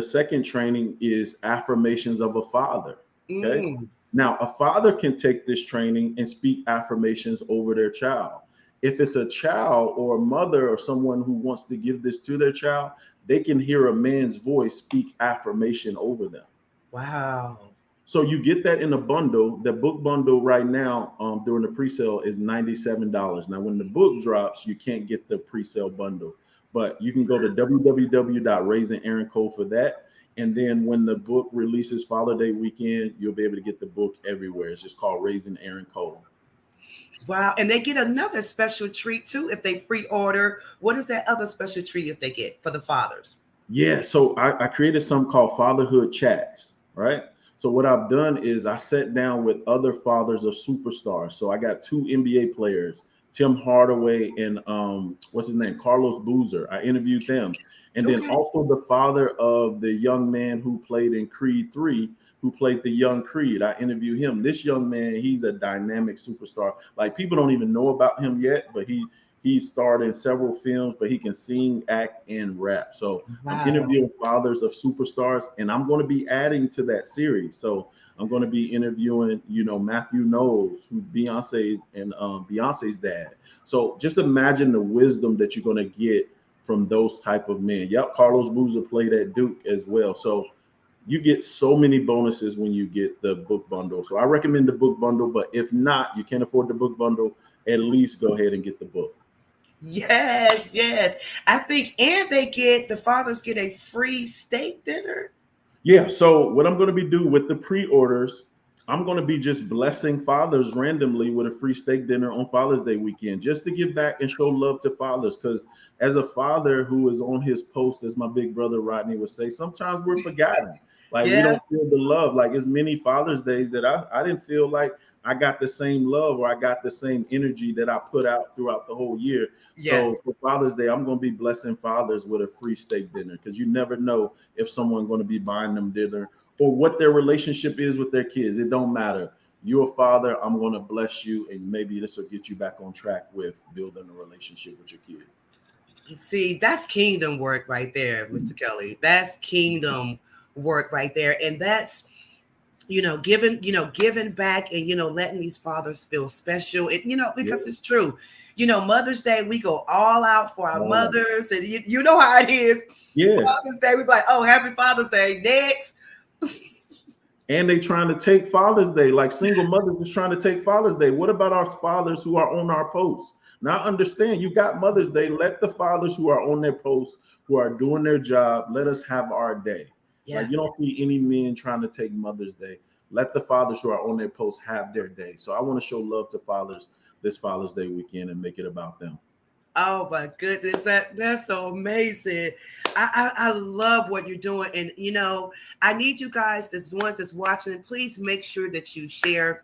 second training is Affirmations of a Father. Okay. Now, a father can take this training and speak affirmations over their child. If it's a child or a mother or someone who wants to give this to their child, they can hear a man's voice speak affirmation over them. Wow. So you get that in a bundle. The book bundle right now during the pre-sale is $97. Now, when the book drops, you can't get the pre-sale bundle, but you can go to www.raisingaaroncole for that. And then when the book releases Father Day weekend, you'll be able to get the book everywhere. It's just called Raising Aaron Cole. Wow. And they get another special treat too if they pre-order. What is that other special treat if they get for the fathers? Yeah. So I created something called Fatherhood Chats, right? So what I've done is I sat down with other fathers of superstars. So I got 2 NBA players, Tim Hardaway and what's his name? Carlos Boozer. I interviewed them. And then also the father of the young man who played in Creed 3, who played the young Creed. I interviewed him. This young man, he's a dynamic superstar. Like, people don't even know about him yet, but he starred in several films, but he can sing, act, and rap. So I'm interviewing fathers of superstars, and I'm going to be adding to that series. So I'm going to be interviewing, Matthew Knowles, who Beyonce's dad. So just imagine the wisdom that you're going to get from those type of men. Yep, Carlos Boozer played at Duke as well. So you get so many bonuses when you get the book bundle. So I recommend the book bundle, but if not, you can't afford the book bundle, at least go ahead and get the book. Yes. I think, and the fathers get a free steak dinner. Yeah. So what I'm going to be doing with the pre-orders, I'm going to be just blessing fathers randomly with a free steak dinner on Father's Day weekend, just to give back and show love to fathers. Because as a father who is on his post, as my big brother Rodney would say, sometimes we're forgotten. Like, we don't feel the love. Like, as many Father's Days that I didn't feel like I got the same love or I got the same energy that I put out throughout the whole year. So for Father's Day, I'm going to be blessing fathers with a free steak dinner, because you never know if someone's going to be buying them dinner or what their relationship is with their kids. It don't matter. You're a father. I'm going to bless you, and maybe this will get you back on track with building a relationship with your kids. See, that's kingdom work right there, Mr. Kelly. That's kingdom work right there. And that's, giving back and, letting these fathers feel special. Because it's true. Mother's Day, we go all out for our mothers, and you know how it is. Yeah. Father's Day, we be like, oh, happy Father's Day. Next. And they trying to take Father's Day, like single mothers is trying to take Father's Day. What about our fathers who are on our posts? Now, understand, you got Mother's Day. Let the fathers who are on their posts, who are doing their job, let us have our day. Yeah. Like, you don't see any men trying to take Mother's Day. Let the fathers who are on their posts have their day. So I want to show love to fathers this Father's Day weekend and make it about them. Oh my goodness, that's so amazing. I love what you're doing. And I need you guys, the ones that's watching, please make sure that you share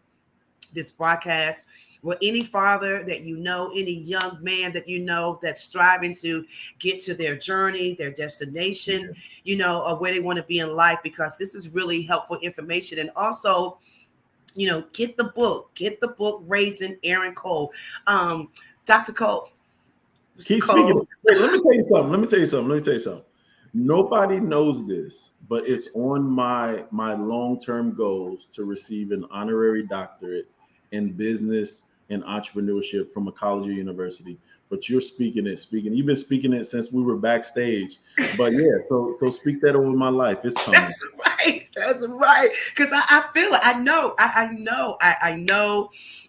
this broadcast with any father that any young man that that's striving to get to their journey, their destination, or where they want to be in life, because this is really helpful information. And also, get the book, Raising Aaron Cole. Dr. Cole. Keep speaking. Wait, let me tell you something. Nobody knows this, but it's on my long-term goals to receive an honorary doctorate in business and entrepreneurship from a college or university. But you're speaking it. You've been speaking it since we were backstage. But yeah, so speak that over my life. It's coming. That's right. Because I feel it. I know.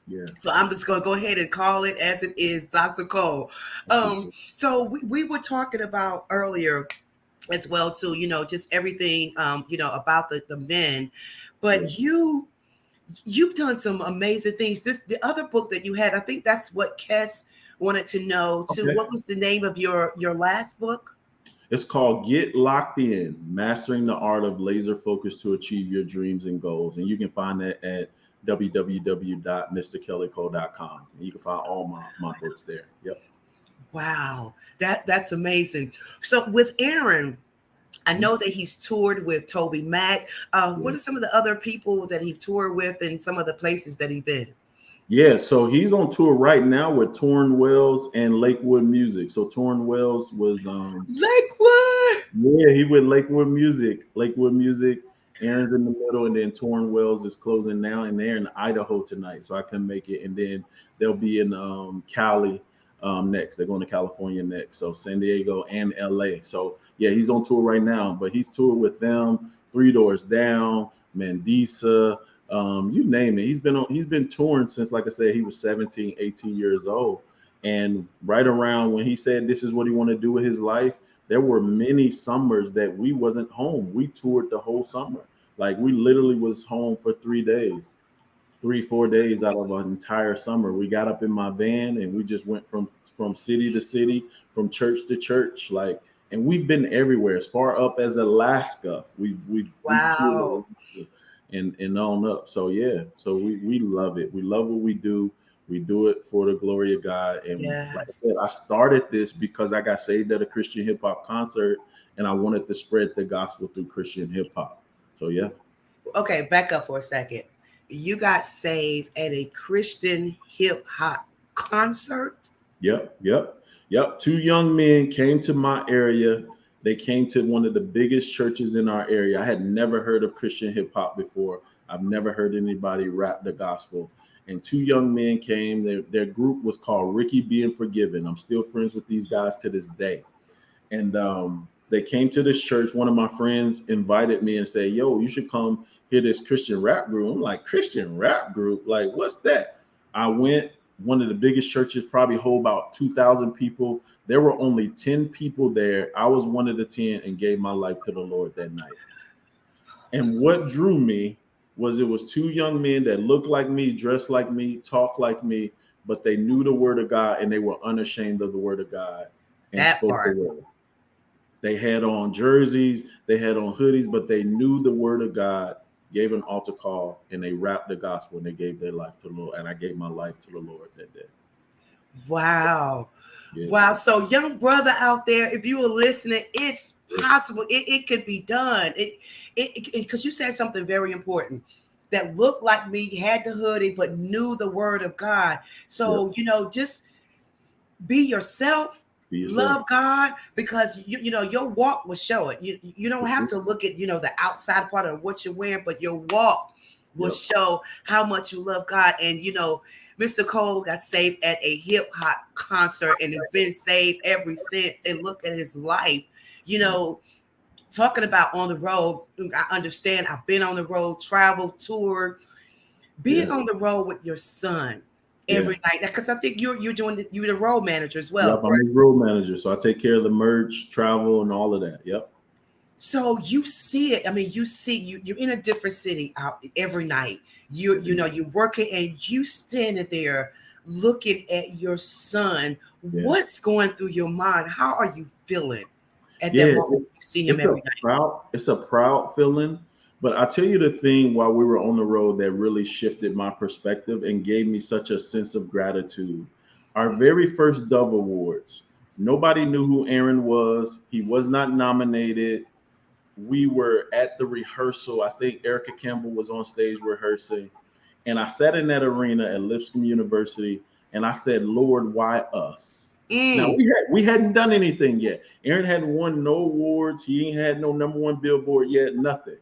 Yeah. So I'm just going to go ahead and call it as it is, Dr. Cole. So we were talking about earlier as well too, just everything, about the men, but you've done some amazing things. The other book that you had, I think that's what Kes wanted to know too. Okay. What was the name of your last book? It's called Get Locked In, Mastering the Art of Laser Focus to Achieve Your Dreams and Goals. And you can find that at www.mrkellycole.com. You can find all my books there. Yep. Wow, that's amazing. So with Aaron, I know that he's toured with Toby Mac. What are some of the other people that he toured with and some of the places that he's been? Yeah, so he's on tour right now with Torn Wells and Lakewood Music. So Torn Wells was Lakewood. yeah, he with Lakewood Music. Lakewood Music. Aaron's in the middle, and then Torn Wells is closing now, and they're in Idaho tonight, so I couldn't make it. And then they'll be in Cali next. They're going to California next. So San Diego and LA. So yeah, he's on tour right now, but he's toured with them, Three Doors Down, Mandisa, you name it. He's been touring since, like I said, he was 17, 18 years old. And right around when he said this is what he wanted to do with his life, there were many summers that we wasn't home. We toured the whole summer. Like we literally was home for 3 days, 3, 4 days out of an entire summer. We got up in my van and we just went from city to city, from church to church. Like, and we've been everywhere, as far up as Alaska. We've toured Wow. Alaska and on up. So yeah, so we love it. We love what we do. We do it for the glory of God. And like I Yes. said, I started this because I got saved at a Christian hip hop concert and I wanted to spread the gospel through Christian hip hop. So yeah. Okay, back up for a second. You got saved at a Christian hip hop concert? Yep. Two young men came to my area. They came to one of the biggest churches in our area. I had never heard of Christian hip hop before. I've never heard anybody rap the gospel. And two young men came. Their group was called Ricky Being Forgiven. I'm still friends with these guys to this day. And they came to this church. One of my friends invited me and said, yo, you should come hear this Christian rap group. I'm like, Christian rap group? Like, what's that? I went. One of the biggest churches, probably hold about 2,000 people. There were only 10 people there. I was one of the 10 and gave my life to the Lord that night. And what drew me was it was two young men that looked like me, dressed like me, talked like me, but they knew the word of God and they were unashamed of the word of God and That spoke part. the word. They had on jerseys, they had on hoodies, but they knew the word of God, gave an altar call, and they rapped the gospel and they gave their life to the Lord. And I gave my life to the Lord that day. Wow. Yeah. Wow. So, young brother out there, if you were listening, it's possible. It could be done. Because you said something very important that looked like me, had the hoodie, but knew the word of God. So, just be yourself. Be yourself. Love God, because your walk will show it. You don't have to look at the outside part of what you're wearing, but your walk will show how much you love God. And Mr. Cole got saved at a hip hop concert and has been saved ever since. And look at his life. Talking about on the road, I understand. I've been on the road, traveled, toured, being on the road with your son every night, because I think you're the road manager as well. Yep, I'm the road manager, so I take care of the merch, travel, and all of that. Yep. So you see it. I mean, you're in a different city out every night. You're working and you standing there looking at your son. Yeah. What's going through your mind? How are you feeling at that moment you see him every night? It's a proud feeling. But I tell you the thing while we were on the road that really shifted my perspective and gave me such a sense of gratitude. Our very first Dove Awards, nobody knew who Aaron was. He was not nominated. We were at the rehearsal. I think Erica Campbell was on stage rehearsing. And I sat in that arena at Lipscomb University and I said, Lord, why us? Now we hadn't done anything yet. Aaron hadn't won no awards. He ain't had no #1 Billboard yet, nothing.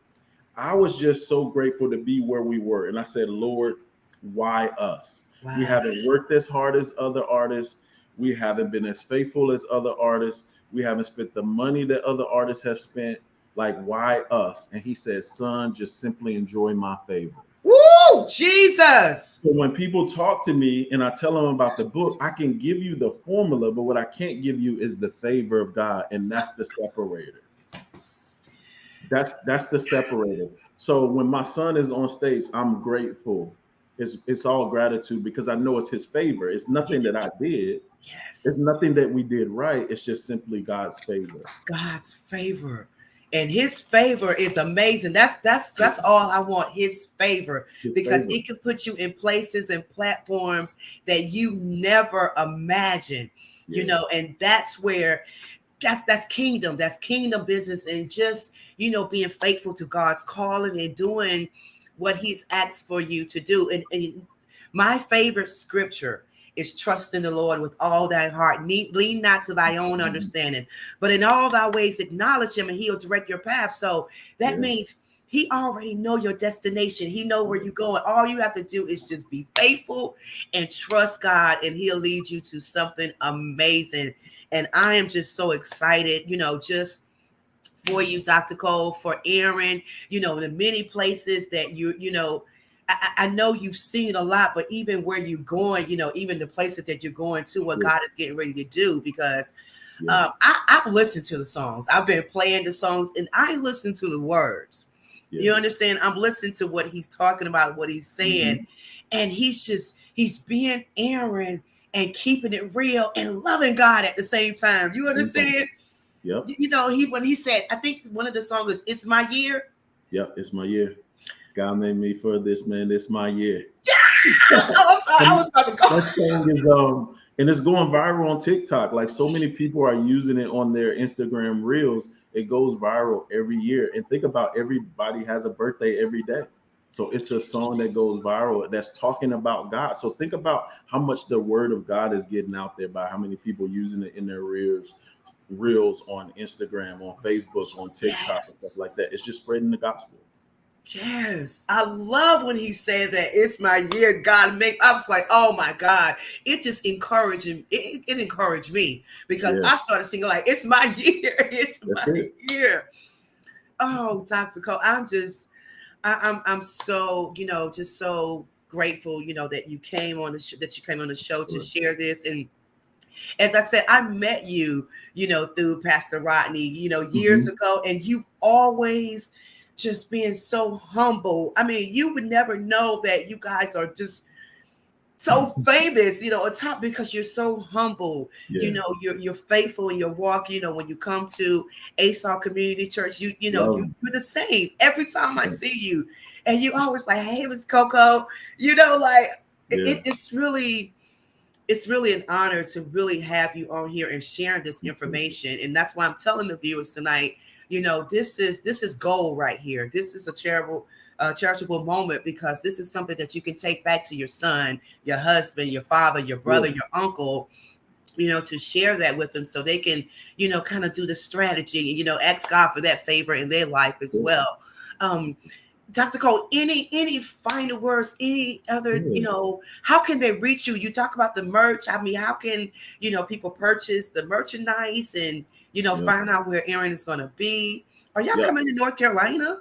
I was just so grateful to be where we were. And I said, Lord, why us? Wow. We haven't worked as hard as other artists. We haven't been as faithful as other artists. We haven't spent the money that other artists have spent. Like, why us? And he said, son, just simply enjoy my favor. Woo, Jesus. So when people talk to me and I tell them about the book, I can give you the formula, but what I can't give you is the favor of God. And that's the separator. That's the separator. So when my son is on stage, I'm grateful. It's all gratitude because I know it's his favor. It's nothing that I did. Yes. It's nothing that we did right. It's just simply God's favor. God's favor. And his favor is amazing. That's all I want, his favor, because it can put you in places and platforms that you never imagined. you know, and that's where that's kingdom business, and just, you know, being faithful to God's calling and doing what he's asked for you to do. And my favorite scripture is trust in the Lord with all thy heart. Lean not to thy own understanding, but in all thy ways acknowledge him and he'll direct your path. So that means he already know your destination. He know where you're going. All you have to do is just be faithful and trust God, and he'll lead you to something amazing. And I am just so excited, you know, just for you, Dr. Cole, for Aaron, you know, the many places that you know, I know you've seen a lot, but even where you're going, you know, even the places that you're going to, what God is getting ready to do, because I've listened to the songs. I've been playing the songs and I listen to the words. You understand? I'm listening to what he's talking about, what he's saying. And he's being Aaron and keeping it real and loving God at the same time. You understand? Yep. You know, when he said, I think one of the songs is "It's My Year." Yep, it's my year. God made me for this, man. It's my year. Yeah. Oh, I'm sorry. I was about to go. That song is and it's going viral on TikTok. Like, so many people are using it on their Instagram reels. It goes viral every year. And think about, everybody has a birthday every day. So it's a song that goes viral that's talking about God. So think about how much the word of God is getting out there by how many people using it in their reels on Instagram, on Facebook, on TikTok, and stuff like that. It's just spreading the gospel. Yes, I love when he said that. It's my year, God make. I was like, oh my God, it just encouraged him. It encouraged me, because I started singing like, it's my year, it's my year. Oh, Dr. Cole, I'm so, you know, just so grateful, you know, that you came on the show to share this. And as I said, I met you, you know, through Pastor Rodney, you know, years ago, and you've always just being so humble. I mean, you would never know that you guys are just so famous, you know, on top, because you're so humble. You know, you're faithful in your walk. You know, when you come to ASAL Community Church, you know, you're the same every time I see you, and you always like, hey, it was Coco, you know, like it's really an honor to really have you on here and sharing this information. And that's why I'm telling the viewers tonight, you know, this is gold right here. This is a charitable moment, because this is something that you can take back to your son, your husband, your father, your brother, your uncle, you know, to share that with them, so they can, you know, kind of do the strategy and, you know, ask God for that favor in their life as well. Dr. Cole, any final words, any other, you know, how can they reach you? You talk about the merch. I mean, how can, you know, people purchase the merchandise and, you know, find out where Aaron is going to be? Are y'all coming to North Carolina?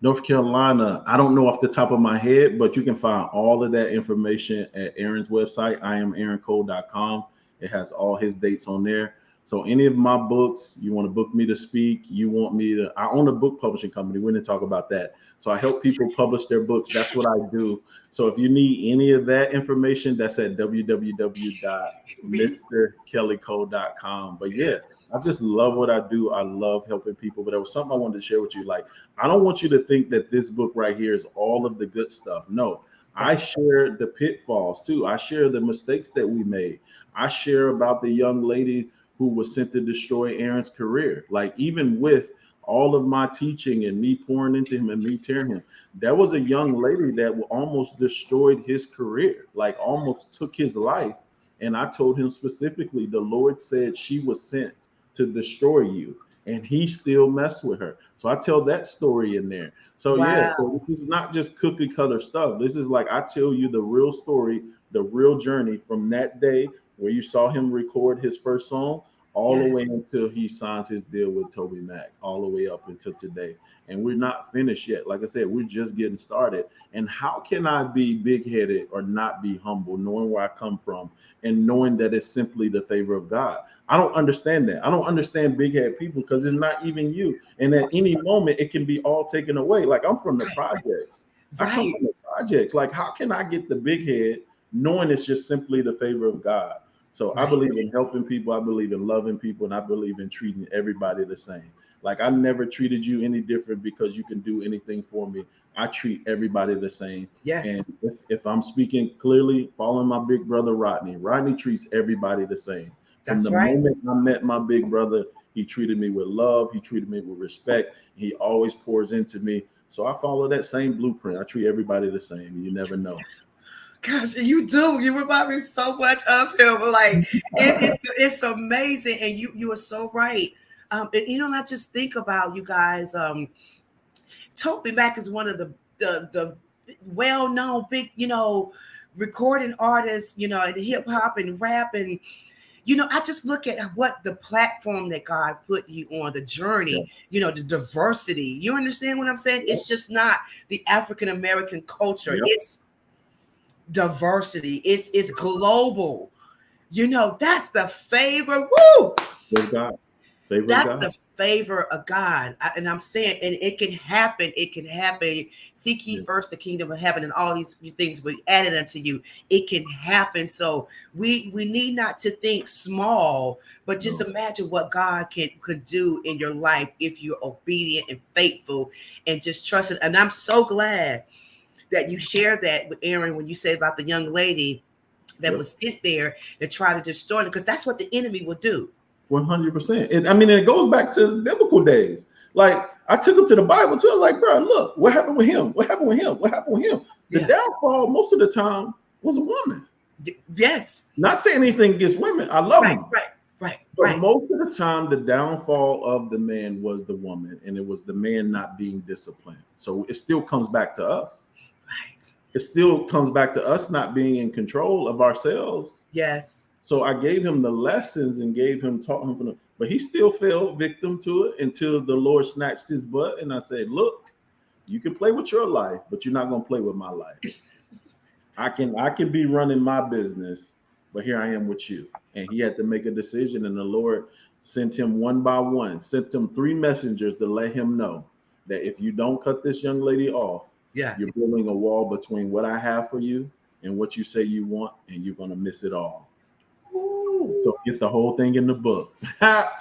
North Carolina, I don't know off the top of my head, but you can find all of that information at Aaron's website, IamAaronCole.com. It has all his dates on there. So any of my books, you want to book me to speak, I own a book publishing company. We're going to talk about that. So I help people publish their books. That's what I do. So if you need any of that information, that's at www.mrkellycole.com. But yeah, I just love what I do. I love helping people. But there was something I wanted to share with you. Like, I don't want you to think that this book right here is all of the good stuff. No, I share the pitfalls too. I share the mistakes that we made. I share about the young lady who was sent to destroy Aaron's career. Like, even with all of my teaching and me pouring into him and me tearing him, there was a young lady that almost destroyed his career, like almost took his life. And I told him specifically, the Lord said she was sent to destroy you, and he still messed with her. So I tell that story in there. So so this is not just cookie cutter stuff. This is like, I tell you the real story, the real journey from that day where you saw him record his first song, all the way until he signs his deal with Toby Mac, all the way up until today. And we're not finished yet. Like I said, we're just getting started. And how can I be big-headed or not be humble, knowing where I come from and knowing that it's simply the favor of God? I don't understand that. I don't understand big-headed people, because it's not even you. And at any moment, it can be all taken away. Like, I'm from the projects. I come from the projects. Like, how can I get the big head knowing it's just simply the favor of God? So I believe in helping people. I believe in loving people, and I believe in treating everybody the same. Like, I never treated you any different because you can do anything for me. I treat everybody the same. And if I'm speaking clearly, following my big brother Rodney treats everybody the same. From the moment I met my big brother, he treated me with love. He treated me with respect. He always pours into me. So I follow that same blueprint. I treat everybody the same. You never know. Gosh, you do. You remind me so much of him. Like it's amazing, and you are so right. And I just think about you guys. Toby Mac is one of the well-known big, recording artists, in hip hop and rap. And I just look at what the platform that God put you on, the journey, the diversity. You understand what I'm saying? It's just not the African American culture. It's diversity. It's global. That's the favor. Woo! Praise God. That's the favor of God. And I'm saying, and it can happen. It can happen. Seek ye first the kingdom of heaven, and all these things will be added unto you. It can happen. So we need not to think small, but just imagine what God could do in your life if you're obedient and faithful and just trust it. And I'm so glad that you shared that with Aaron when you said about the young lady that would sit there and try to destroy it, because that's what the enemy will do. 100%. And it goes back to biblical days. Like, I took him to the Bible too. I was like, bro, look, what happened with him? What happened with him? What happened with him? The downfall, most of the time, was a woman. Yes. Not saying anything against women. I love them. Right. But most of the time, the downfall of the man was the woman, and it was the man not being disciplined. So it still comes back to us. Right. It still comes back to us not being in control of ourselves. Yes. So I gave him the lessons and taught him from but he still fell victim to it until the Lord snatched his butt. And I said, look, you can play with your life, but you're not going to play with my life. I can be running my business, but here I am with you. And he had to make a decision, and the Lord sent him one by one, sent him 3 messengers to let him know that if you don't cut this young lady off, you're building a wall between what I have for you and what you say you want, and you're going to miss it all. Ooh. So get the whole thing in the book. That's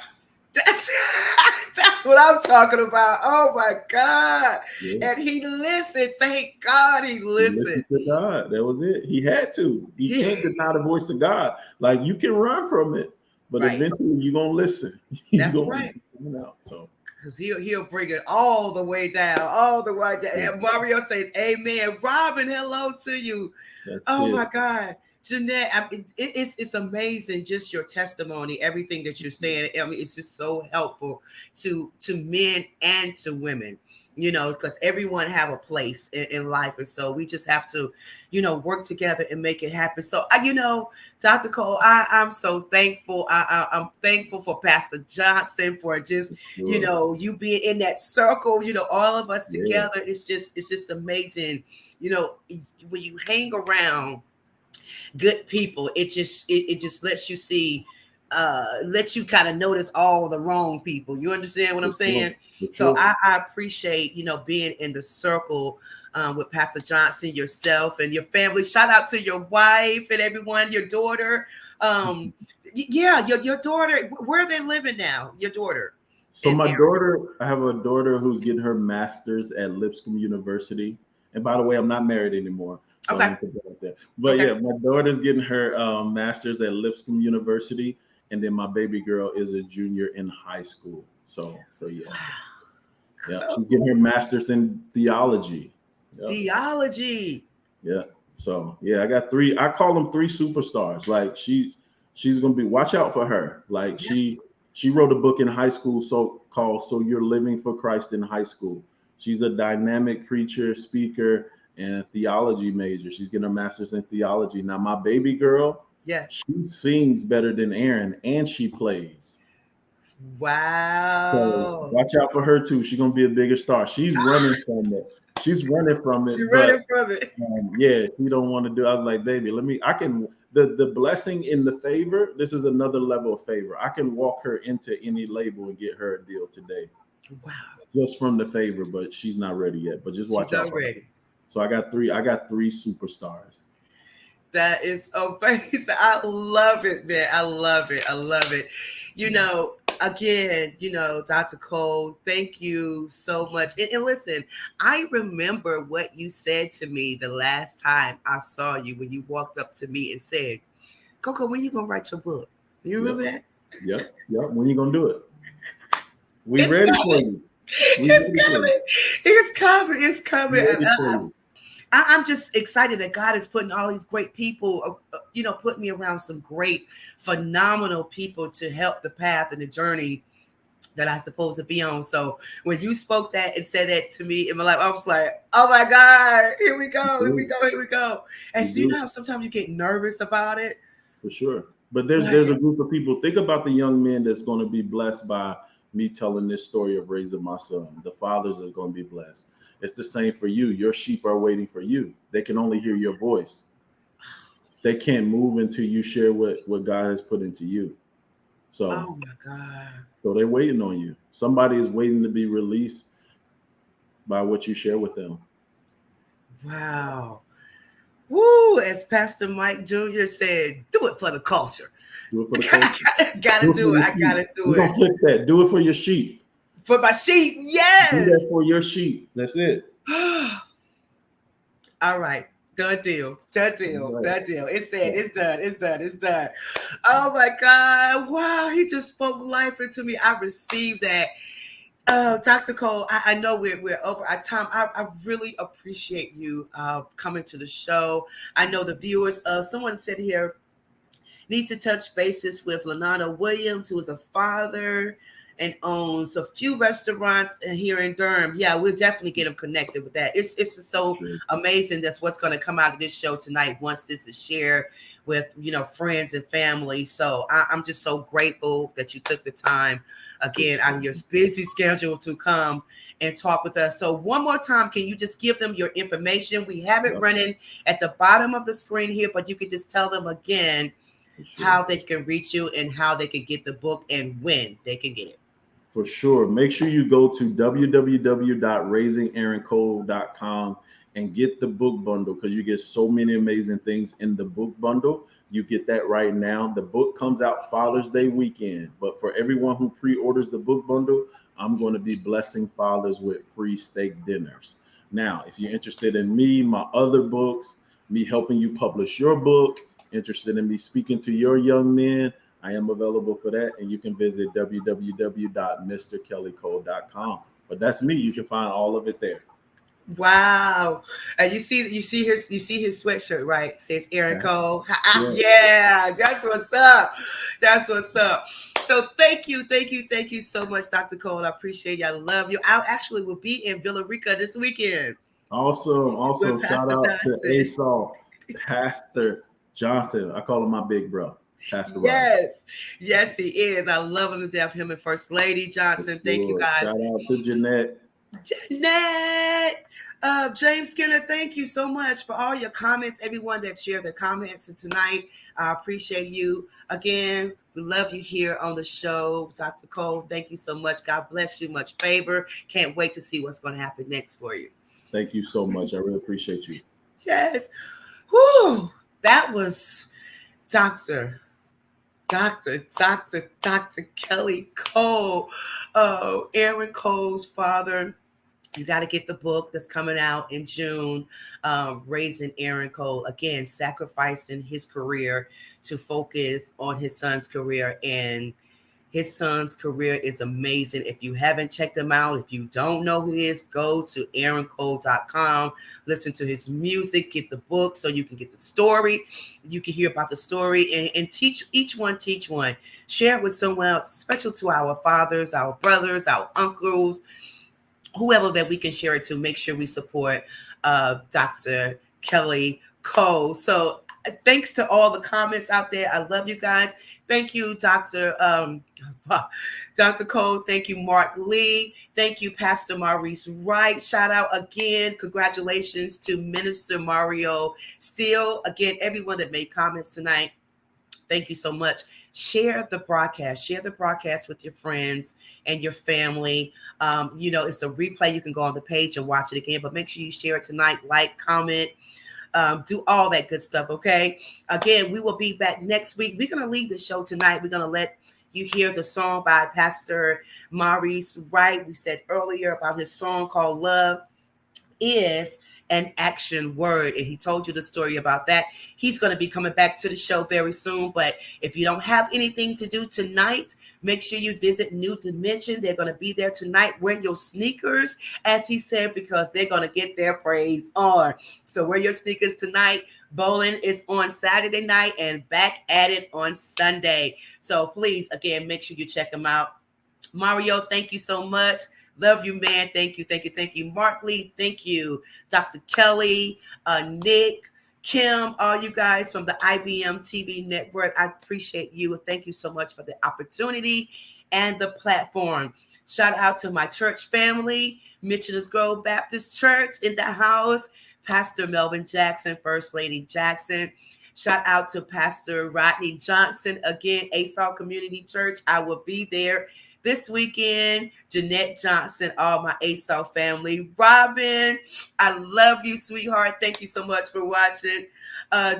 what I'm talking about. Oh my God. Yeah. And he listened. Thank God he listened. He listened to God. That was it. He had to. He can't deny the voice of God. Like, you can run from it, but eventually you're going to listen. That's right. So. Because he'll bring it all the way down, all the way down. And Mario says, amen. Robin, hello to you. My God. Jeanette, I mean, it's amazing, just your testimony, everything that you're saying. I mean, it's just so helpful to men and to women, because everyone have a place in life. And so we just have to, work together and make it happen. So, Dr. Cole, I'm so thankful. I'm thankful for Pastor Johnson for just, you being in that circle, all of us together. It's just amazing. When you hang around good people, it just lets you see, lets you kind of notice all the wrong people. You understand what I'm saying? So I appreciate, being in the circle with Pastor Johnson, yourself and your family. Shout out to your wife and everyone, your daughter. Your daughter, where are they living now? Your daughter. So my daughter, I have a daughter who's getting her master's at Lipscomb University. And by the way, I'm not married anymore. So okay. But my daughter's getting her master's at Lipscomb University, and then my baby girl is a junior in high school. So yeah. Wow. Yeah, she's getting her master's in theology. Yep. Theology. Yeah. So yeah, I got 3. I call them 3 superstars. Like she's gonna be. Watch out for her. Like she wrote a book in high school called "So You're Living for Christ in High School." She's a dynamic preacher, speaker, and theology major. She's getting her master's in theology. Now, my baby girl, she sings better than Aaron, and she plays. Wow. So watch out for her too. She's gonna be a bigger star. She's running from it. She's running from it. She don't want to do. I was like, baby, the blessing in the favor. This is another level of favor. I can walk her into any label and get her a deal today. Wow. Just from the favor, but she's not ready yet. But just watch out. Ready. So I got 3 superstars. That is amazing. I love it, man. I love it. Again, Dr. Cole, thank you so much. And listen, I remember what you said to me the last time I saw you, when you walked up to me and said, Coco, when you gonna write your book? You remember that? Yep. When you gonna do it? We It's ready coming. for you. It's coming. It's coming. We ready for you. I'm just excited that God is putting all these great people, put me around some great, phenomenal people to help the path and the journey that I'm supposed to be on. So when you spoke that and said that to me in my life, I was like, oh my God, here we go. And so, how sometimes you get nervous about it. For sure. But there's a group of people. Think about the young men that's going to be blessed by me telling this story of raising my son. The fathers are going to be blessed. It's the same for you. Your sheep are waiting for you. They can only hear your voice. They can't move until you share what God has put into you. So, oh my God. So they're waiting on you. Somebody is waiting to be released by what you share with them. Wow. Woo, as Pastor Mike Jr. said, do it for the culture. Do it for the culture. I gotta do it. I gotta do it. We're gonna flip that. Do it for your sheep. For my sheep, yes. Do that for your sheep. That's it. All right. Done deal. It's said. It's done. Oh my God. Wow. He just spoke life into me. I received that. Dr. Cole, I know we're over our time. I really appreciate you coming to the show. I know the viewers, someone said here, needs to touch bases with Lenana Williams, who is a father and owns a few restaurants here in Durham. Yeah, we'll definitely get them connected with that. It's just so amazing. That's what's going to come out of this show tonight once this is shared with, friends and family. So I'm just so grateful that you took the time again out of your busy schedule to come and talk with us. So one more time, can you just give them your information? We have it running at the bottom of the screen here, but you could just tell them again how they can reach you and how they can get the book and when they can get it. For sure. Make sure you go to www.raisingaaroncole.com and get the book bundle, because you get so many amazing things in the book bundle. You get that right now. The book comes out Father's Day weekend, but for everyone who pre-orders the book bundle, I'm going to be blessing fathers with free steak dinners. Now, if you're interested in me, my other books, me helping you publish your book, interested in me speaking to your young men, I am available for that, and you can visit www.mrkellycole.com. But that's me. You can find all of it there. Wow. And you see his sweatshirt, right? It says Aaron Cole. Yeah, that's what's up. So thank you so much, Dr. Cole. I appreciate you. I love you. I actually will be in Villa Rica this weekend. Awesome. Shout out to Esau, Pastor Johnson. I call him my big bro. Pastor Yes, he is. I love him to death. Him and First Lady Johnson. Thank you, guys. Shout out to Jeanette. James Skinner, thank you so much for all your comments. Everyone that shared their comments tonight, I appreciate you. Again, we love you here on the show. Dr. Cole, thank you so much. God bless you. Much favor. Can't wait to see what's going to happen next for you. Thank you so much. I really appreciate you. Yes. Whew. That was Dr. Kelly Cole, Aaron Cole's father. You got to get the book that's coming out in June, Raising Aaron Cole. Again, sacrificing his career to focus on his son's career. And his son's career is amazing. If you haven't checked him out, if you don't know who he is, go to aaroncole.com, listen to his music, get the book so you can get the story. You can hear about the story and teach one. Share it with someone else, especially to our fathers, our brothers, our uncles, whoever that we can share it to. Make sure we support Dr. Kelly Cole. So thanks to all the comments out there. I love you guys. Thank you, Dr. Cole. Thank you, Mark Lee. Thank you, Pastor Maurice Wright. Shout out again. Congratulations to Minister Mario Steele. Again, everyone that made comments tonight. Thank you so much. Share the broadcast. Share the broadcast with your friends and your family. It's a replay. You can go on the page and watch it again, but make sure you share it tonight. Like, comment, do all that good stuff, okay? Again, we will be back next week. We're going to leave the show tonight. We're going to let you hear the song by Pastor Maurice Wright. We said earlier about his song called Love Is an action word. And he told you the story about that. He's going to be coming back to the show very soon. But if you don't have anything to do tonight, make sure you visit New Dimension. They're going to be there tonight. Wear your sneakers, as he said, because they're going to get their praise on. So wear your sneakers tonight. Bowling is on Saturday night and back at it on Sunday. So please, again, make sure you check them out. Mario, thank you so much. Love you, man. Thank you, thank you, thank you. Mark Lee, thank you. Dr. Kelly, Nick, Kim, all you guys from the IBM TV network. I appreciate you. Thank you so much for the opportunity and the platform. Shout out to my church family, Mitchell's Grove Baptist Church in the house. Pastor Melvin Jackson, First Lady Jackson. Shout out to Pastor Rodney Johnson, again, ASAL Community Church. I will be there this weekend. Jeanette Johnson, all my ASAL family. Robin, I love you, sweetheart. Thank you so much for watching.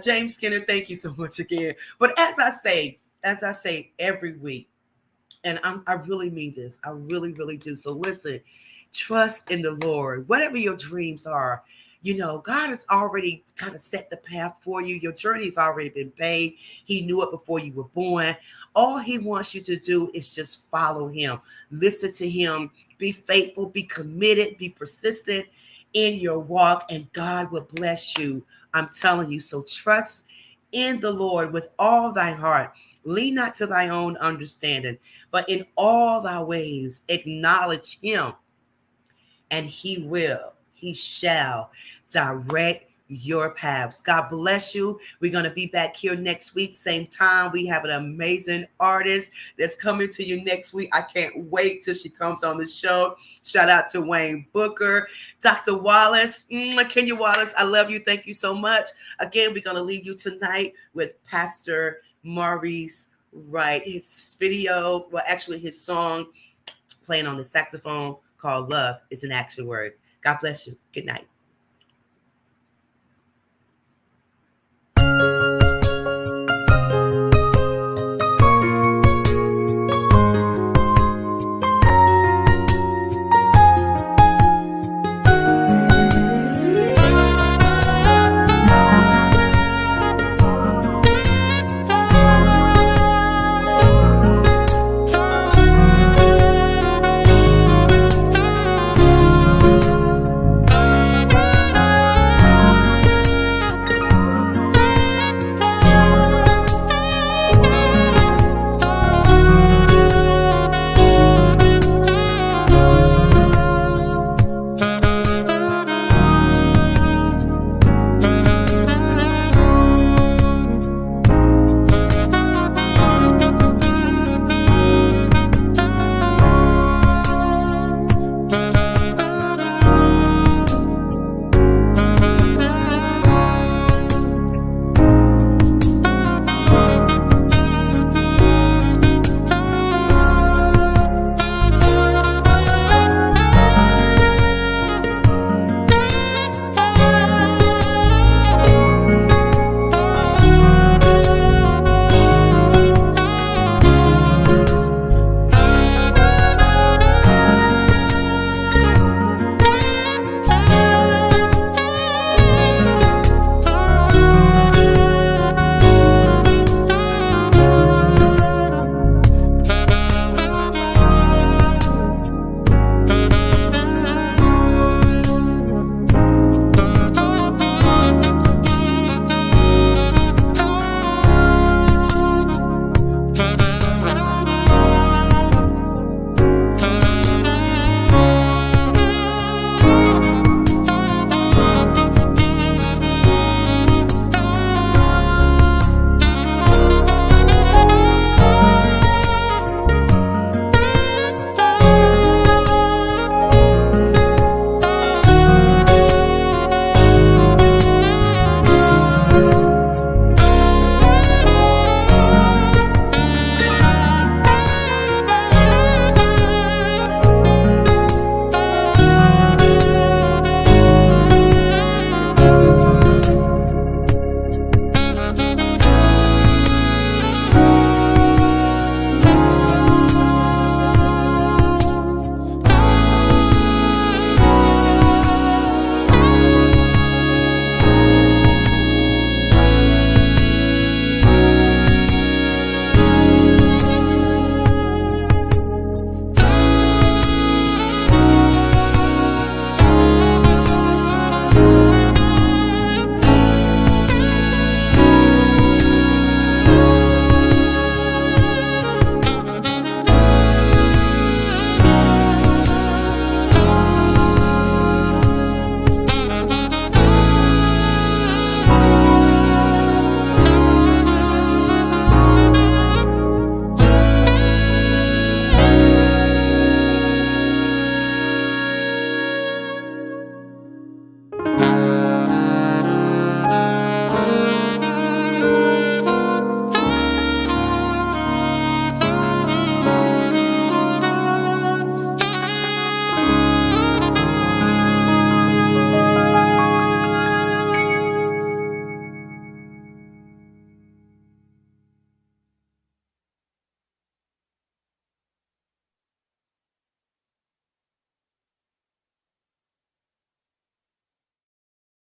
James Skinner, thank you so much again. But as I say every week, and I really mean this. I really, really do. So listen, trust in the Lord. Whatever your dreams are, God has already kind of set the path for you. Your journey's already been paved. He knew it before you were born. All he wants you to do is just follow him. Listen to him. Be faithful. Be committed. Be persistent in your walk, and God will bless you. I'm telling you. So trust in the Lord with all thy heart. Lean not to thy own understanding, but in all thy ways acknowledge him, and he shall direct your paths. God bless you. We're going to be back here next week, same time. We have an amazing artist that's coming to you next week. I can't wait till she comes on the show. Shout out to Wayne Booker, Dr. Wallace, Kenya Wallace. I love you. Thank you so much. Again, we're going to leave you tonight with Pastor Maurice Wright. His video, well, actually his song playing on the saxophone called Love is an Action Word. God bless you. Good night.